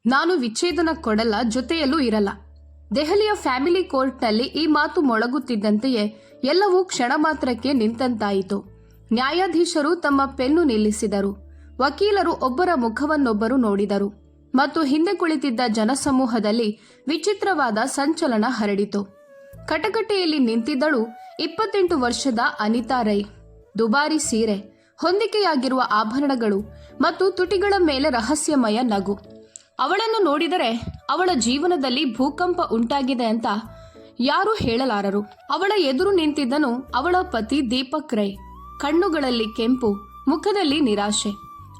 ನಾನು ವಿಚ್ಛೇದನ ಕೊಡಲ್ಲ, ಜೊತೆಯಲ್ಲೂ ಇರಲ್ಲ. ದೆಹಲಿಯ ಫ್ಯಾಮಿಲಿ ಕೋರ್ಟ್ನಲ್ಲಿ ಈ ಮಾತು ಮೊಳಗುತ್ತಿದ್ದಂತೆಯೇ ಎಲ್ಲವೂ ಕ್ಷಣ ಮಾತ್ರಕ್ಕೆ ನಿಂತಂತಾಯಿತು. ನ್ಯಾಯಾಧೀಶರು ತಮ್ಮ ಪೆನ್ನು ನಿಲ್ಲಿಸಿದರು. ವಕೀಲರು ಒಬ್ಬರ ಮುಖವನ್ನೊಬ್ಬರು ನೋಡಿದರು ಮತ್ತು ಹಿಂದೆ ಕುಳಿತಿದ್ದ ಜನಸಮೂಹದಲ್ಲಿ ವಿಚಿತ್ರವಾದ ಸಂಚಲನ ಹರಡಿತು. ಕಟಕಟೆಯಲ್ಲಿ ನಿಂತಿದ್ದಳು 28 ವರ್ಷದ ಅನಿತಾ ರೈ. ದುಬಾರಿ ಸೀರೆ, ಹೊಂದಿಕೆಯಾಗಿರುವ ಆಭರಣಗಳು ಮತ್ತು ತುಟಿಗಳ ಮೇಲೆ ರಹಸ್ಯಮಯ ನಗು. ಅವಳನ್ನು ನೋಡಿದರೆ ಅವಳ ಜೀವನದಲ್ಲಿ ಭೂಕಂಪ ಉಂಟಾಗಿದೆ ಅಂತ ಯಾರೂ ಹೇಳಲಾರರು. ಅವಳ ಎದುರು ನಿಂತಿದ್ದನು ಅವಳ ಪತಿ ದೀಪಕ್ ರೈ. ಕಣ್ಣುಗಳಲ್ಲಿ ಕೆಂಪು, ಮುಖದಲ್ಲಿ ನಿರಾಶೆ.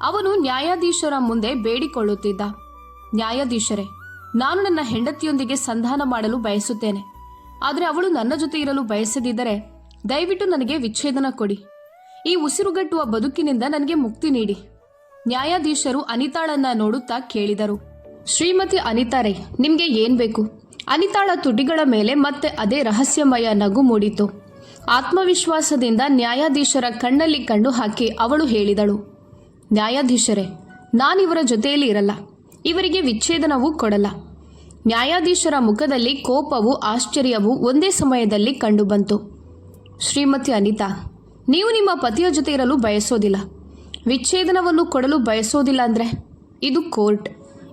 ಅವನು ನ್ಯಾಯಾಧೀಶರ ಮುಂದೆ ಬೇಡಿಕೊಳ್ಳುತ್ತಿದ್ದ, ನ್ಯಾಯಾಧೀಶರೇ, ನಾನು ನನ್ನ ಹೆಂಡತಿಯೊಂದಿಗೆ ಸಂಧಾನ ಮಾಡಲು ಬಯಸುತ್ತೇನೆ. ಆದರೆ ಅವಳು ನನ್ನ ಜೊತೆ ಇರಲು ಬಯಸದಿದ್ದರೆ ದಯವಿಟ್ಟು ನನಗೆ ವಿಚ್ಛೇದನ ಕೊಡಿ. ಈ ಉಸಿರುಗಟ್ಟುವ ಬದುಕಿನಿಂದ ನನಗೆ ಮುಕ್ತಿ ನೀಡಿ. ನ್ಯಾಯಾಧೀಶರು ಅನಿತಾಳನ್ನ ನೋಡುತ್ತಾ ಕೇಳಿದರು, ಶ್ರೀಮತಿ ಅನಿತಾ ರೈ, ನಿಮ್ಗೆ ಏನ್ ಬೇಕು? ಅನಿತಾಳ ತುಟಿಗಳ ಮೇಲೆ ಮತ್ತೆ ಅದೇ ರಹಸ್ಯಮಯ ನಗು ಮೂಡಿತು. ಆತ್ಮವಿಶ್ವಾಸದಿಂದ ನ್ಯಾಯಾಧೀಶರ ಕಣ್ಣಲ್ಲಿ ಕಣ್ಣು ಹಾಕಿ ಅವಳು ಹೇಳಿದಳು, ನ್ಯಾಯಾಧೀಶರೇ, ನಾನಿವರ ಜೊತೆಯಲ್ಲಿ ಇರಲ್ಲ. ಇವರಿಗೆ ವಿಚ್ಛೇದನವೂ ಕೊಡಲ್ಲ. ನ್ಯಾಯಾಧೀಶರ ಮುಖದಲ್ಲಿ ಕೋಪವೂ ಆಶ್ಚರ್ಯವೂ ಒಂದೇ ಸಮಯದಲ್ಲಿ ಕಂಡುಬಂತು. ಶ್ರೀಮತಿ ಅನಿತಾ, ನೀವು ನಿಮ್ಮ ಪತಿಯ ಜೊತೆ ಇರಲು ಬಯಸೋದಿಲ್ಲ, ವಿಚ್ಛೇದನವನ್ನು ಕೊಡಲು ಬಯಸೋದಿಲ್ಲ ಅಂದರೆ ಇದು ಕೋರ್ಟ್.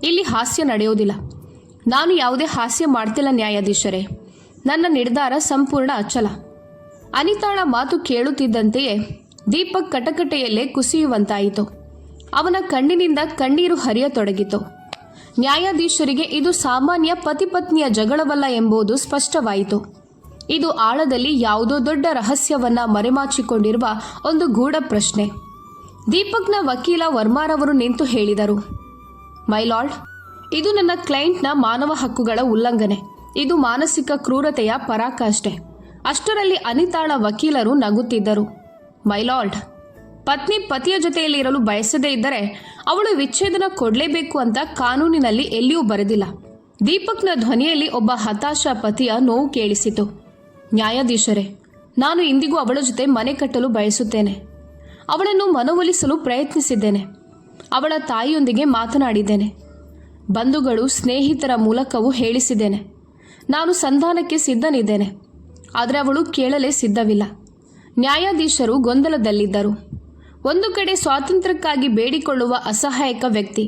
ಇಲ್ಲಿ ಹಾಸ್ಯ ನಡೆಯೋದಿಲ್ಲ. ನಾನು ಯಾವುದೇ ಹಾಸ್ಯ ಮಾಡ್ತಿಲ್ಲ ನ್ಯಾಯಾಧೀಶರೇ. ನನ್ನ ನಿರ್ಧಾರ ಸಂಪೂರ್ಣ ಅಚಲ. ಅನಿತಾಳ ಮಾತು ಕೇಳುತ್ತಿದ್ದಂತೆಯೇ ದೀಪಕ್ ಕಟಕಟೆಯಲ್ಲೇ ಕುಸಿಯುವಂತಾಯಿತು. ಅವನ ಕಣ್ಣಿನಿಂದ ಕಣ್ಣೀರು ಹರಿಯತೊಡಗಿತು. ನ್ಯಾಯಾಧೀಶರಿಗೆ ಇದು ಸಾಮಾನ್ಯ ಪತಿಪತ್ನಿಯ ಜಗಳವಲ್ಲ ಎಂಬುದು ಸ್ಪಷ್ಟವಾಯಿತು. ಇದು ಆಳದಲ್ಲಿ ಯಾವುದೋ ದೊಡ್ಡ ರಹಸ್ಯವನ್ನ ಮರೆಮಾಚಿಕೊಂಡಿರುವ ಒಂದು ಗೂಢ ಪ್ರಶ್ನೆ. ದೀಪಕ್ನ ವಕೀಲ ವರ್ಮಾರವರು ನಿಂತು ಹೇಳಿದರು, ಮೈ ಲಾರ್ಡ್, ಇದು ನನ್ನ ಕ್ಲೈಂಟ್ನ ಮಾನವ ಹಕ್ಕುಗಳ ಉಲ್ಲಂಘನೆ. ಇದು ಮಾನಸಿಕ ಕ್ರೂರತೆಯ ಪರಾಕಾಷ್ಠೆ. ಅಷ್ಟರಲ್ಲಿ ಅನಿತಾಳ ವಕೀಲರು ನಗುತ್ತಿದ್ದರು. ಮೈ ಲಾರ್ಡ್, ಪತ್ನಿ ಪತಿಯ ಜೊತೆಯಲ್ಲಿ ಇರಲು ಬಯಸದೇ ಇದ್ದರೆ ಅವಳು ವಿಚ್ಛೇದನ ಕೊಡಲೇಬೇಕು ಅಂತ ಕಾನೂನಿನಲ್ಲಿ ಎಲ್ಲಿಯೂ ಬರೆದಿಲ್ಲ. ದೀಪಕ್ನ ಧ್ವನಿಯಲ್ಲಿ ಒಬ್ಬ ಹತಾಶ ಪತಿಯ ನೋವು ಕೇಳಿಸಿತು. ನ್ಯಾಯಾಧೀಶರೇ, ನಾನು ಇಂದಿಗೂ ಅವಳ ಜೊತೆ ಮನೆ ಕಟ್ಟಲು ಬಯಸುತ್ತೇನೆ. ಅವಳನ್ನು ಮನವೊಲಿಸಲು ಪ್ರಯತ್ನಿಸಿದ್ದೇನೆ. ಅವಳ ತಾಯಿಯೊಂದಿಗೆ ಮಾತನಾಡಿದ್ದೇನೆ. ಬಂಧುಗಳು, ಸ್ನೇಹಿತರ ಮೂಲಕವೂ ಹೇಳಿಸಿದ್ದೇನೆ. ನಾನು ಸಂಧಾನಕ್ಕೆ ಸಿದ್ಧನಿದ್ದೇನೆ. ಆದರೆ ಅವಳು ಕೇಳಲೇ ಸಿದ್ಧವಿಲ್ಲ. ನ್ಯಾಯಾಧೀಶರು ಗೊಂದಲದಲ್ಲಿದ್ದರು. ಒಂದು ಕಡೆ ಸ್ವಾತಂತ್ರ್ಯಕ್ಕಾಗಿ ಬೇಡಿಕೊಳ್ಳುವ ಅಸಹಾಯಕ ವ್ಯಕ್ತಿ,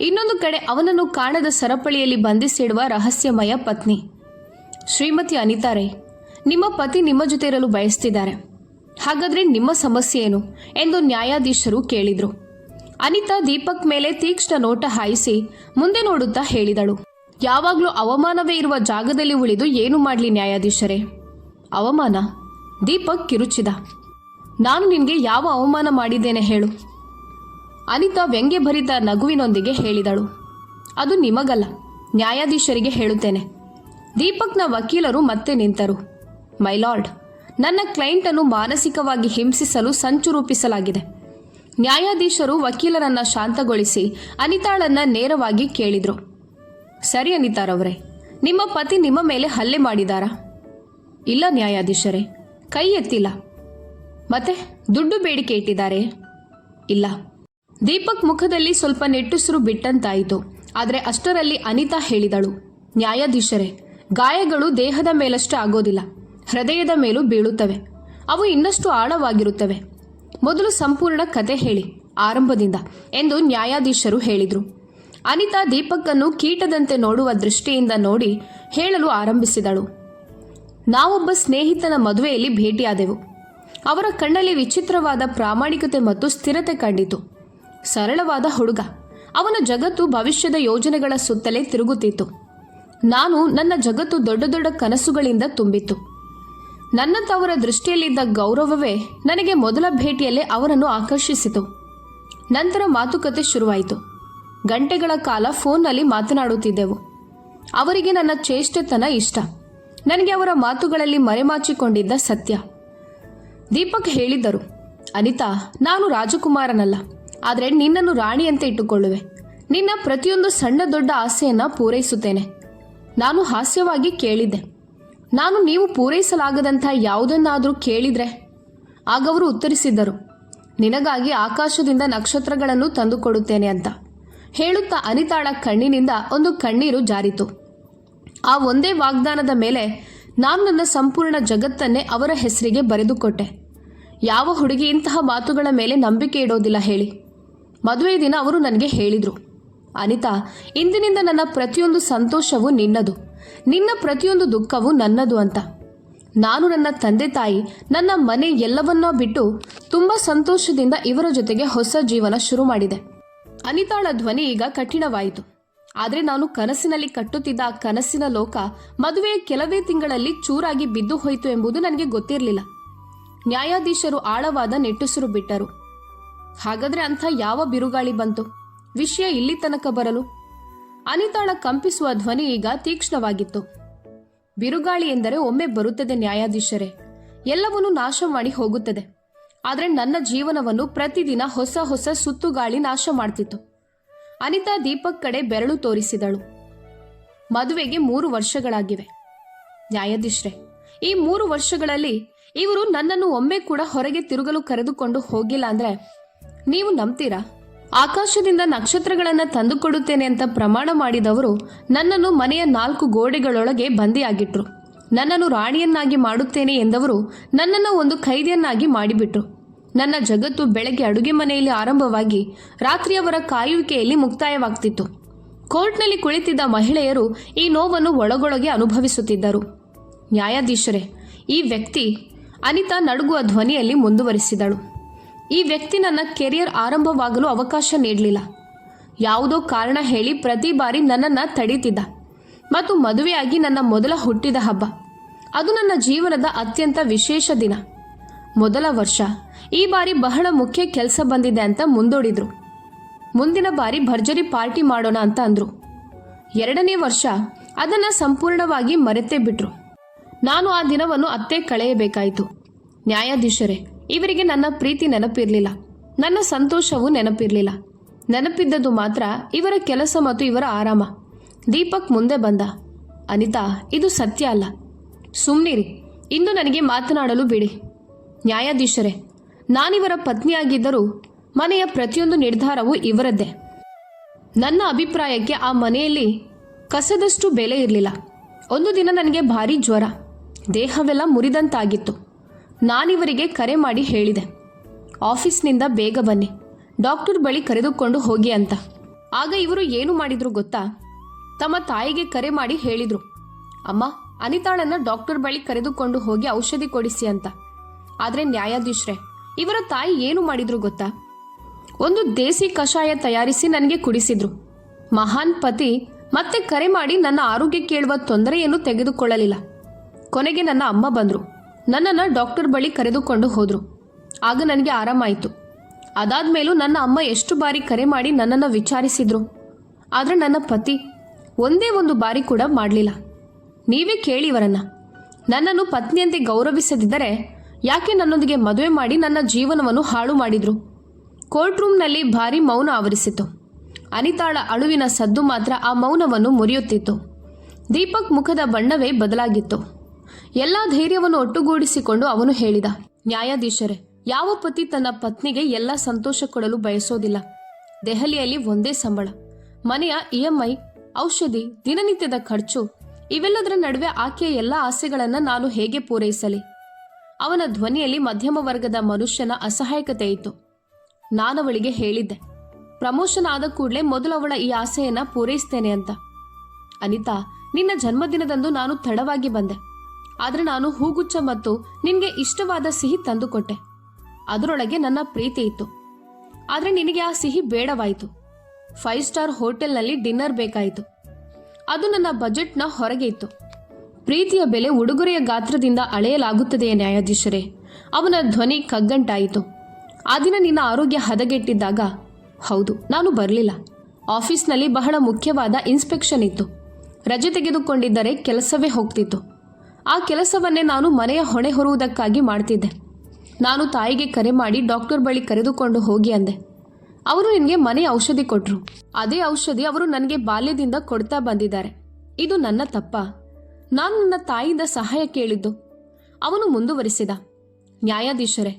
ಇನ್ನೊಂದು ಕಡೆ ಅವನನ್ನು ಕಾಣದ ಸರಪಳಿಯಲ್ಲಿ ಬಂಧಿಸಿಡುವ ರಹಸ್ಯಮಯ ಪತ್ನಿ. ಶ್ರೀಮತಿ ಅನಿತಾ ರೈ, ನಿಮ್ಮ ಪತಿ ನಿಮ್ಮ ಜೊತೆ ಇರಲು ಬಯಸ್ತಿದ್ದಾರೆ. ಹಾಗಾದ್ರೆ ನಿಮ್ಮ ಸಮಸ್ಯೆ ಏನು ಎಂದು ನ್ಯಾಯಾಧೀಶರು ಕೇಳಿದ್ರು. ಅನಿತಾ ದೀಪಕ್ ಮೇಲೆ ತೀಕ್ಷ್ಣ ನೋಟ ಹಾಯಿಸಿ ಮುಂದೆ ನೋಡುತ್ತಾ ಹೇಳಿದಳು, ಯಾವಾಗಲೂ ಅವಮಾನವೇ ಇರುವ ಜಾಗದಲ್ಲಿ ಉಳಿದು ಏನು ಮಾಡಲಿ ನ್ಯಾಯಾಧೀಶರೇ? ಅವಮಾನ? ದೀಪಕ್ ಕಿರುಚಿದ. ನಾನು ನಿನಗೆ ಯಾವ ಅವಮಾನ ಮಾಡಿದ್ದೇನೆ ಹೇಳು? ಅನಿತಾ ವ್ಯಂಗ್ಯಭರಿತ ನಗುವಿನೊಂದಿಗೆ ಹೇಳಿದಳು, ಅದು ನಿಮಗಲ್ಲ, ನ್ಯಾಯಾಧೀಶರಿಗೆ ಹೇಳುತ್ತೇನೆ. ದೀಪಕ್ನ ವಕೀಲರು ಮತ್ತೆ ನಿಂತರು. ಮೈ ಲಾರ್ಡ್, ನನ್ನ ಕ್ಲೈಂಟನ್ನು ಮಾನಸಿಕವಾಗಿ ಹಿಂಸಿಸಲು ಸಂಚು ರೂಪಿಸಲಾಗಿದೆ. ನ್ಯಾಯಾಧೀಶರು ವಕೀಲರನ್ನ ಶಾಂತಗೊಳಿಸಿ ಅನಿತಾಳನ್ನ ನೇರವಾಗಿ ಕೇಳಿದ್ರು. ಸರಿ ಅನಿತಾರವರೇ, ನಿಮ್ಮ ಪತಿ ನಿಮ್ಮ ಮೇಲೆ ಹಲ್ಲೆ ಮಾಡಿದಾರಾ? ಇಲ್ಲ ನ್ಯಾಯಾಧೀಶರೇ, ಕೈ ಎತ್ತಿಲ್ಲ. ಮತ್ತೆ ದುಡ್ಡು ಬೇಡಿಕೆ ಇಟ್ಟಿದ್ದಾರೆ? ಇಲ್ಲ. ದೀಪಕ್ ಮುಖದಲ್ಲಿ ಸ್ವಲ್ಪ ನೆಟ್ಟುಸಿರು ಬಿಟ್ಟಂತಾಯಿತು. ಆದರೆ ಅಷ್ಟರಲ್ಲಿ ಅನಿತಾ ಹೇಳಿದಳು, ನ್ಯಾಯಾಧೀಶರೇ, ಗಾಯಗಳು ದೇಹದ ಮೇಲಷ್ಟೇ ಆಗೋದಿಲ್ಲ, ಹೃದಯದ ಮೇಲೂ ಬೀಳುತ್ತವೆ. ಅವು ಇನ್ನಷ್ಟು ಆಳವಾಗಿರುತ್ತವೆ. ಮೊದಲು ಸಂಪೂರ್ಣ ಕತೆ ಹೇಳಿ, ಆರಂಭದಿಂದ ಎಂದು ನ್ಯಾಯಾಧೀಶರು ಹೇಳಿದರು. ಅನಿತಾ ದೀಪಕ್ಕನ್ನು ಕೀಟದಂತೆ ನೋಡುವ ದೃಷ್ಟಿಯಿಂದ ನೋಡಿ ಹೇಳಲು ಆರಂಭಿಸಿದಳು. ನಾವೊಬ್ಬ ಸ್ನೇಹಿತನ ಮದುವೆಯಲ್ಲಿ ಭೇಟಿಯಾದೆವು. ಅವರ ಕಣ್ಣಲ್ಲಿ ವಿಚಿತ್ರವಾದ ಪ್ರಾಮಾಣಿಕತೆ ಮತ್ತು ಸ್ಥಿರತೆ ಕಂಡಿತು. ಸರಳವಾದ ಹುಡುಗ. ಅವನ ಜಗತ್ತು ಭವಿಷ್ಯದ ಯೋಜನೆಗಳ ಸುತ್ತಲೇ ತಿರುಗುತ್ತಿತ್ತು. ನನ್ನ ಜಗತ್ತು ದೊಡ್ಡ ದೊಡ್ಡ ಕನಸುಗಳಿಂದ ತುಂಬಿತ್ತು. ನನ್ನಂತವರ ದೃಷ್ಟಿಯಲ್ಲಿದ್ದ ಗೌರವವೇ ನನಗೆ ಮೊದಲ ಭೇಟಿಯಲ್ಲೇ ಅವರನ್ನು ಆಕರ್ಷಿಸಿತು. ನಂತರ ಮಾತುಕತೆ ಶುರುವಾಯಿತು. ಗಂಟೆಗಳ ಕಾಲ ಫೋನ್ನಲ್ಲಿ ಮಾತನಾಡುತ್ತಿದ್ದೆವು. ಅವರಿಗೆ ನನ್ನ ಚೇಷ್ಟೆತನ ಇಷ್ಟ. ನನಗೆ ಅವರ ಮಾತುಗಳಲ್ಲಿ ಮರೆಮಾಚಿಕೊಂಡಿದ್ದ ಸತ್ಯ. ದೀಪಕ್ ಹೇಳಿದ್ದರು, ಅನಿತಾ, ನಾನು ರಾಜಕುಮಾರನಲ್ಲ, ಆದರೆ ನಿನ್ನನ್ನು ರಾಣಿಯಂತೆ ಇಟ್ಟುಕೊಳ್ಳುವೆ. ನಿನ್ನ ಪ್ರತಿಯೊಂದು ಸಣ್ಣ ದೊಡ್ಡ ಆಸೆಯನ್ನು ಪೂರೈಸುತ್ತೇನೆ. ನಾನು ಹಾಸ್ಯವಾಗಿ ಕೇಳಿದ್ದೆ, ನಾನು ನೀವು ಪೂರೈಸಲಾಗದಂಥ ಯಾವುದನ್ನಾದರೂ ಕೇಳಿದ್ರೆ? ಆಗವರು ಉತ್ತರಿಸಿದ್ದರು, ನಿನಗಾಗಿ ಆಕಾಶದಿಂದ ನಕ್ಷತ್ರಗಳನ್ನು ತಂದುಕೊಡುತ್ತೇನೆ ಅಂತ. ಹೇಳುತ್ತಾ ಅನಿತಾಳ ಕಣ್ಣಿನಿಂದ ಒಂದು ಕಣ್ಣೀರು ಜಾರಿತು. ಆ ಒಂದೇ ವಾಗ್ದಾನದ ಮೇಲೆ ನಾನು ನನ್ನ ಸಂಪೂರ್ಣ ಜಗತ್ತನ್ನೇ ಅವರ ಹೆಸರಿಗೆ ಬರೆದುಕೊಟ್ಟೆ. ಯಾವ ಹುಡುಗಿ ಇಂತಹ ಮಾತುಗಳ ಮೇಲೆ ನಂಬಿಕೆ ಇಡೋದಿಲ್ಲ ಹೇಳಿ? ಮದುವೆ ದಿನ ಅವರು ನನಗೆ ಹೇಳಿದರು, ಅನಿತಾ, ಇಂದಿನಿಂದ ನನ್ನ ಪ್ರತಿಯೊಂದು ಸಂತೋಷವೂ ನಿನ್ನದು, ನಿನ್ನ ಪ್ರತಿಯೊಂದು ದುಃಖವೂ ನನ್ನದು ಅಂತ. ನಾನು ನನ್ನ ತಂದೆ ತಾಯಿ, ನನ್ನ ಮನೆ ಎಲ್ಲವನ್ನೋ ಬಿಟ್ಟು ತುಂಬ ಸಂತೋಷದಿಂದ ಇವರ ಜೊತೆಗೆ ಹೊಸ ಜೀವನ ಶುರು ಮಾಡಿದೆ. ಅನಿತಾಳ ಧ್ವನಿ ಈಗ ಕಠಿಣವಾಯಿತು. ಆದರೆ ನಾನು ಕನಸಿನಲ್ಲಿ ಕಟ್ಟುತ್ತಿದ್ದ ಆ ಕನಸಿನ ಲೋಕ ಮದುವೆಯ ಕೆಲವೇ ತಿಂಗಳಲ್ಲಿ ಚೂರಾಗಿ ಬಿದ್ದು ಹೋಯಿತು ಎಂಬುದು ನನಗೆ ಗೊತ್ತಿರಲಿಲ್ಲ. ನ್ಯಾಯಾಧೀಶರು ಆಳವಾದ ನಿಟ್ಟುಸಿರು ಬಿಟ್ಟರು. ಹಾಗಾದ್ರೆ ಅಂಥ ಯಾವ ಬಿರುಗಾಳಿ ಬಂತು ವಿಷಯ ಇಲ್ಲಿ ತನಕ ಬರಲು? ಅನಿತಾಳ ಕಂಪಿಸುವ ಧ್ವನಿ ಈಗ ತೀಕ್ಷ್ಣವಾಗಿತ್ತು. ಬಿರುಗಾಳಿ ಎಂದರೆ ಒಮ್ಮೆ ಬರುತ್ತದೆ ನ್ಯಾಯಾಧೀಶರೇ, ಎಲ್ಲವನ್ನೂ ನಾಶ ಮಾಡಿ ಹೋಗುತ್ತದೆ. ಆದರೆ ನನ್ನ ಜೀವನವನ್ನು ಪ್ರತಿದಿನ ಹೊಸ ಹೊಸ ಸುತ್ತುಗಾಳಿ ನಾಶ ಮಾಡ್ತಿತ್ತು. ಅನಿತಾ ದೀಪಕ್ ಕಡೆ ಬೆರಳು ತೋರಿಸಿದಳು. ಮದುವೆಗೆ 3 ವರ್ಷಗಳಾಗಿವೆ ನ್ಯಾಯಾಧೀಶರೇ. ಈ 3 ವರ್ಷಗಳಲ್ಲಿ ಇವರು ನನ್ನನ್ನು ಒಮ್ಮೆ ಕೂಡ ಹೊರಗೆ ತಿರುಗಲು ಕರೆದುಕೊಂಡು ಹೋಗಿಲ್ಲ ಅಂದ್ರೆ ನೀವು ನಂಬ್ತೀರಾ? ಆಕಾಶದಿಂದ ನಕ್ಷತ್ರಗಳನ್ನ ತಂದುಕೊಡುತ್ತೇನೆ ಅಂತ ಪ್ರಮಾಣ ಮಾಡಿದವರು ನನ್ನನ್ನು ಮನೆಯ 4 ಗೋಡೆಗಳೊಳಗೆ ಬಂದಿಯಾಗಿಟ್ರು. ನನ್ನನ್ನು ರಾಣಿಯನ್ನಾಗಿ ಮಾಡುತ್ತೇನೆ ಎಂದವರು ನನ್ನನ್ನು ಒಂದು ಖೈದಿಯನ್ನಾಗಿ ಮಾಡಿಬಿಟ್ರು. ನನ್ನ ಜಗತ್ತು ಬೆಳಗ್ಗೆ ಅಡುಗೆ ಮನೆಯಲ್ಲಿ ಆರಂಭವಾಗಿ ರಾತ್ರಿಯವರ ಕಾಯುವಿಕೆಯಲ್ಲಿ ಮುಕ್ತಾಯವಾಗ್ತಿತ್ತು. ಕೋರ್ಟ್ನಲ್ಲಿ ಕುಳಿತಿದ್ದ ಮಹಿಳೆಯರು ಈ ನೋವನ್ನು ಒಳಗೊಳಗೆ ಅನುಭವಿಸುತ್ತಿದ್ದರು. ನ್ಯಾಯಾಧೀಶರೇ, ಈ ವ್ಯಕ್ತಿ, ಅನಿತಾ ನಡುಗುವ ಧ್ವನಿಯಲ್ಲಿ ಮುಂದುವರಿಸಿದಳು, ಈ ವ್ಯಕ್ತಿ ನನ್ನ ಕೆರಿಯರ್ ಆರಂಭವಾಗಲು ಅವಕಾಶ ನೀಡಲಿಲ್ಲ. ಯಾವುದೋ ಕಾರಣ ಹೇಳಿ ಪ್ರತಿ ಬಾರಿ ನನ್ನನ್ನು ತಡೀತಿದ್ದ. ಮತ್ತು ಮದುವೆಯಾಗಿ ನನ್ನ ಮೊದಲ ಹುಟ್ಟಿದ ಹಬ್ಬ, ಅದು ನನ್ನ ಜೀವನದ ಅತ್ಯಂತ ವಿಶೇಷ ದಿನ. ಮೊದಲ ವರ್ಷ, ಈ ಬಾರಿ ಬಹಳ ಮುಖ್ಯ ಕೆಲಸ ಬಂದಿದೆ ಅಂತ ಮುಂದೂಡಿದ್ರು. ಮುಂದಿನ ಬಾರಿ ಭರ್ಜರಿ ಪಾರ್ಟಿ ಮಾಡೋಣ ಅಂತ ಅಂದ್ರು. 2ನೇ ವರ್ಷ ಅದನ್ನು ಸಂಪೂರ್ಣವಾಗಿ ಮರೆತೇ ಬಿಟ್ರು. ನಾನು ಆ ದಿನವನ್ನು ಅತ್ತೇ ಕಳೆಯಬೇಕಾಯಿತು. ನ್ಯಾಯಾಧೀಶರೇ, ಇವರಿಗೆ ನನ್ನ ಪ್ರೀತಿ ನೆನಪಿರಲಿಲ್ಲ, ನನ್ನ ಸಂತೋಷವೂ ನೆನಪಿರಲಿಲ್ಲ. ನೆನಪಿದ್ದದ್ದು ಮಾತ್ರ ಇವರ ಕೆಲಸ ಮತ್ತು ಇವರ ಆರಾಮ. ದೀಪಕ್ ಮುಂದೆ ಬಂದ. ಅನಿತಾ, ಇದು ಸತ್ಯ ಅಲ್ಲ, ಸುಮ್ಮನಿರಿ, ಇಂದು ನನಗೆ ಮಾತನಾಡಲು ಬಿಡಿ. ನ್ಯಾಯಾಧೀಶರೇ, ನಾನಿವರ ಪತ್ನಿಯಾಗಿದ್ದರೂ ಮನೆಯ ಪ್ರತಿಯೊಂದು ನಿರ್ಧಾರವೂ ಇವರದ್ದೇ. ನನ್ನ ಅಭಿಪ್ರಾಯಕ್ಕೆ ಆ ಮನೆಯಲ್ಲಿ ಕಸದಷ್ಟು ಬೆಲೆ ಇರಲಿಲ್ಲ. ಒಂದು ದಿನ ನನಗೆ ಭಾರಿ ಜ್ವರ, ದೇಹವೆಲ್ಲ ಮುರಿದಂತಾಗಿತ್ತು. ನಾನಿವರಿಗೆ ಕರೆ ಮಾಡಿ ಹೇಳಿದೆ, ಆಫೀಸ್ನಿಂದ ಬೇಗ ಬನ್ನಿ, ಡಾಕ್ಟರ್ ಬಳಿ ಕರೆದುಕೊಂಡು ಹೋಗಿ ಅಂತ. ಆಗ ಇವರು ಏನು ಮಾಡಿದ್ರು ಗೊತ್ತಾ? ತಮ್ಮ ತಾಯಿಗೆ ಕರೆ ಮಾಡಿ ಹೇಳಿದ್ರು, ಅಮ್ಮ, ಅನಿತಾಳನ್ನ ಡಾಕ್ಟರ್ ಬಳಿ ಕರೆದುಕೊಂಡು ಹೋಗಿ ಔಷಧಿ ಕೊಡಿಸಿ ಅಂತ. ಆದರೆ ನ್ಯಾಯಾಧೀಶರೇ, ಇವರ ತಾಯಿ ಏನು ಮಾಡಿದ್ರು ಗೊತ್ತಾ? ಒಂದು ದೇಸಿ ಕಷಾಯ ತಯಾರಿಸಿ ನನಗೆ ಕುಡಿಸಿದ್ರು. ಮಹಾನ್ ಪತಿ ಮತ್ತೆ ಕರೆ ಮಾಡಿ ನನ್ನ ಆರೋಗ್ಯ ಕೇಳುವ ತೊಂದರೆಯನ್ನು ತೆಗೆದುಕೊಳ್ಳಲಿಲ್ಲ. ಕೊನೆಗೆ ನನ್ನ ಅಮ್ಮ ಬಂದರು, ನನ್ನನ್ನು ಡಾಕ್ಟರ್ ಬಳಿ ಕರೆದುಕೊಂಡು ಹೋದರು. ಆಗ ನನಗೆ ಆರಾಮಾಯಿತು. ಅದಾದ್ಮೇಲೂ ನನ್ನ ಅಮ್ಮ ಎಷ್ಟು ಬಾರಿ ಕರೆ ಮಾಡಿ ನನ್ನನ್ನು ವಿಚಾರಿಸಿದ್ರು. ಆದರೆ ನನ್ನ ಪತಿ ಒಂದೇ ಒಂದು ಬಾರಿ ಕೂಡ ಮಾಡಲಿಲ್ಲ. ನೀವೇ ಕೇಳಿ ಇವರನ್ನ. ನನ್ನನ್ನು ಪತ್ನಿಯಂತೆ ಗೌರವಿಸದಿದ್ದರೆ ಯಾಕೆ ನನ್ನೊಂದಿಗೆ ಮದುವೆ ಮಾಡಿ ನನ್ನ ಜೀವನವನ್ನು ಹಾಳು ಮಾಡಿದ್ರು? ಕೋರ್ಟ್ ರೂಮ್ನಲ್ಲಿ ಭಾರಿ ಮೌನ ಆವರಿಸಿತು. ಅನಿತಾಳ ಅಳುವಿನ ಸದ್ದು ಮಾತ್ರ ಆ ಮೌನವನ್ನು ಮುರಿಯುತ್ತಿತ್ತು. ದೀಪಕ್ ಮುಖದ ಬಣ್ಣವೇ ಬದಲಾಗಿತ್ತು. ಎಲ್ಲ ಧೈರ್ಯವನ್ನು ಒಟ್ಟುಗೂಡಿಸಿಕೊಂಡು ಅವನು ಹೇಳಿದ, ನ್ಯಾಯಾಧೀಶರೇ, ಯಾವ ಪತಿ ತನ್ನ ಪತ್ನಿಗೆ ಎಲ್ಲ ಸಂತೋಷ ಕೊಡಲು ಬಯಸೋದಿಲ್ಲ? ದೆಹಲಿಯಲ್ಲಿ ಒಂದೇ ಸಂಬಳ, ಮನೆಯ EMI, ಔಷಧಿ, ದಿನನಿತ್ಯದ ಖರ್ಚು, ಇವೆಲ್ಲದರ ನಡುವೆ ಆಕೆಯ ಎಲ್ಲ ಆಸೆಗಳನ್ನು ನಾನು ಹೇಗೆ ಪೂರೈಸಲಿ? ಅವನ ಧ್ವನಿಯಲ್ಲಿ ಮಧ್ಯಮ ವರ್ಗದ ಮನುಷ್ಯನ ಅಸಹಾಯಕತೆ ಇತ್ತು. ನಾನವಳಿಗೆ ಹೇಳಿದ್ದೆ, ಪ್ರಮೋಷನ್ ಆದ ಕೂಡಲೇ ಮೊದಲು ಅವಳ ಈ ಆಸೆಯನ್ನ ಪೂರೈಸ್ತೇನೆ ಅಂತ. ಅನಿತಾ, ನಿನ್ನ ಜನ್ಮದಿನದಂದು ನಾನು ತಡವಾಗಿ ಬಂದೆ. ಆದರೆ ನಾನು ಹೂಗುಚ್ಛ ಮತ್ತು ನಿನಗೆ ಇಷ್ಟವಾದ ಸಿಹಿ ತಂದುಕೊಟ್ಟೆ. ಅದರೊಳಗೆ ನನ್ನ ಪ್ರೀತಿ ಇತ್ತು. ಆದರೆ ನಿನಗೆ ಆ ಸಿಹಿ ಬೇಡವಾಯಿತು. 5 ಸ್ಟಾರ್ ಹೋಟೆಲ್ನಲ್ಲಿ ಡಿನ್ನರ್ ಬೇಕಾಯಿತು. ಅದು ನನ್ನ ಬಜೆಟ್ನ ಹೊರಗೆ ಇತ್ತು. ಪ್ರೀತಿಯ ಬೆಲೆ ಉಡುಗೊರೆಯ ಗಾತ್ರದಿಂದ ಅಳೆಯಲಾಗುತ್ತದೆಯೇ ನ್ಯಾಯಾಧೀಶರೇ? ಅವನ ಧ್ವನಿ ಕಗ್ಗಂಟಾಯಿತು. ಆ ದಿನ ನಿನ್ನ ಆರೋಗ್ಯ ಹದಗೆಟ್ಟಿದ್ದಾಗ, ಹೌದು, ನಾನು ಬರಲಿಲ್ಲ. ಆಫೀಸ್ನಲ್ಲಿ ಬಹಳ ಮುಖ್ಯವಾದ ಇನ್ಸ್ಪೆಕ್ಷನ್ ಇತ್ತು. ರಜೆ ತೆಗೆದುಕೊಂಡಿದ್ದರೆ ಕೆಲಸವೇ ಹೋಗ್ತಿತ್ತು. ಆ ಕೆಲಸವನ್ನೇ ನಾನು ಮನೆಯ ಹೊಣೆ ಹೊರುವುದಕ್ಕಾಗಿ ಮಾಡ್ತಿದ್ದೆ. ನಾನು ತಾಯಿಗೆ ಕರೆ ಮಾಡಿ ಡಾಕ್ಟರ್ ಬಳಿ ಕರೆದುಕೊಂಡು ಹೋಗಿ ಅಂದೆ. ಅವರು ನಿನಗೆ ಮನೆ ಔಷಧಿ ಕೊಟ್ಟರು. ಅದೇ ಔಷಧಿ ಅವರು ನನಗೆ ಬಾಲ್ಯದಿಂದ ಕೊಡ್ತಾ ಬಂದಿದ್ದಾರೆ. ಇದು ನನ್ನ ತಪ್ಪ? ನಾನು ನನ್ನ ತಾಯಿಯಿಂದ ಸಹಾಯ ಕೇಳಿದ್ದು. ಅವನು ಮುಂದುವರಿಸಿದ, ನ್ಯಾಯಾಧೀಶರೇ,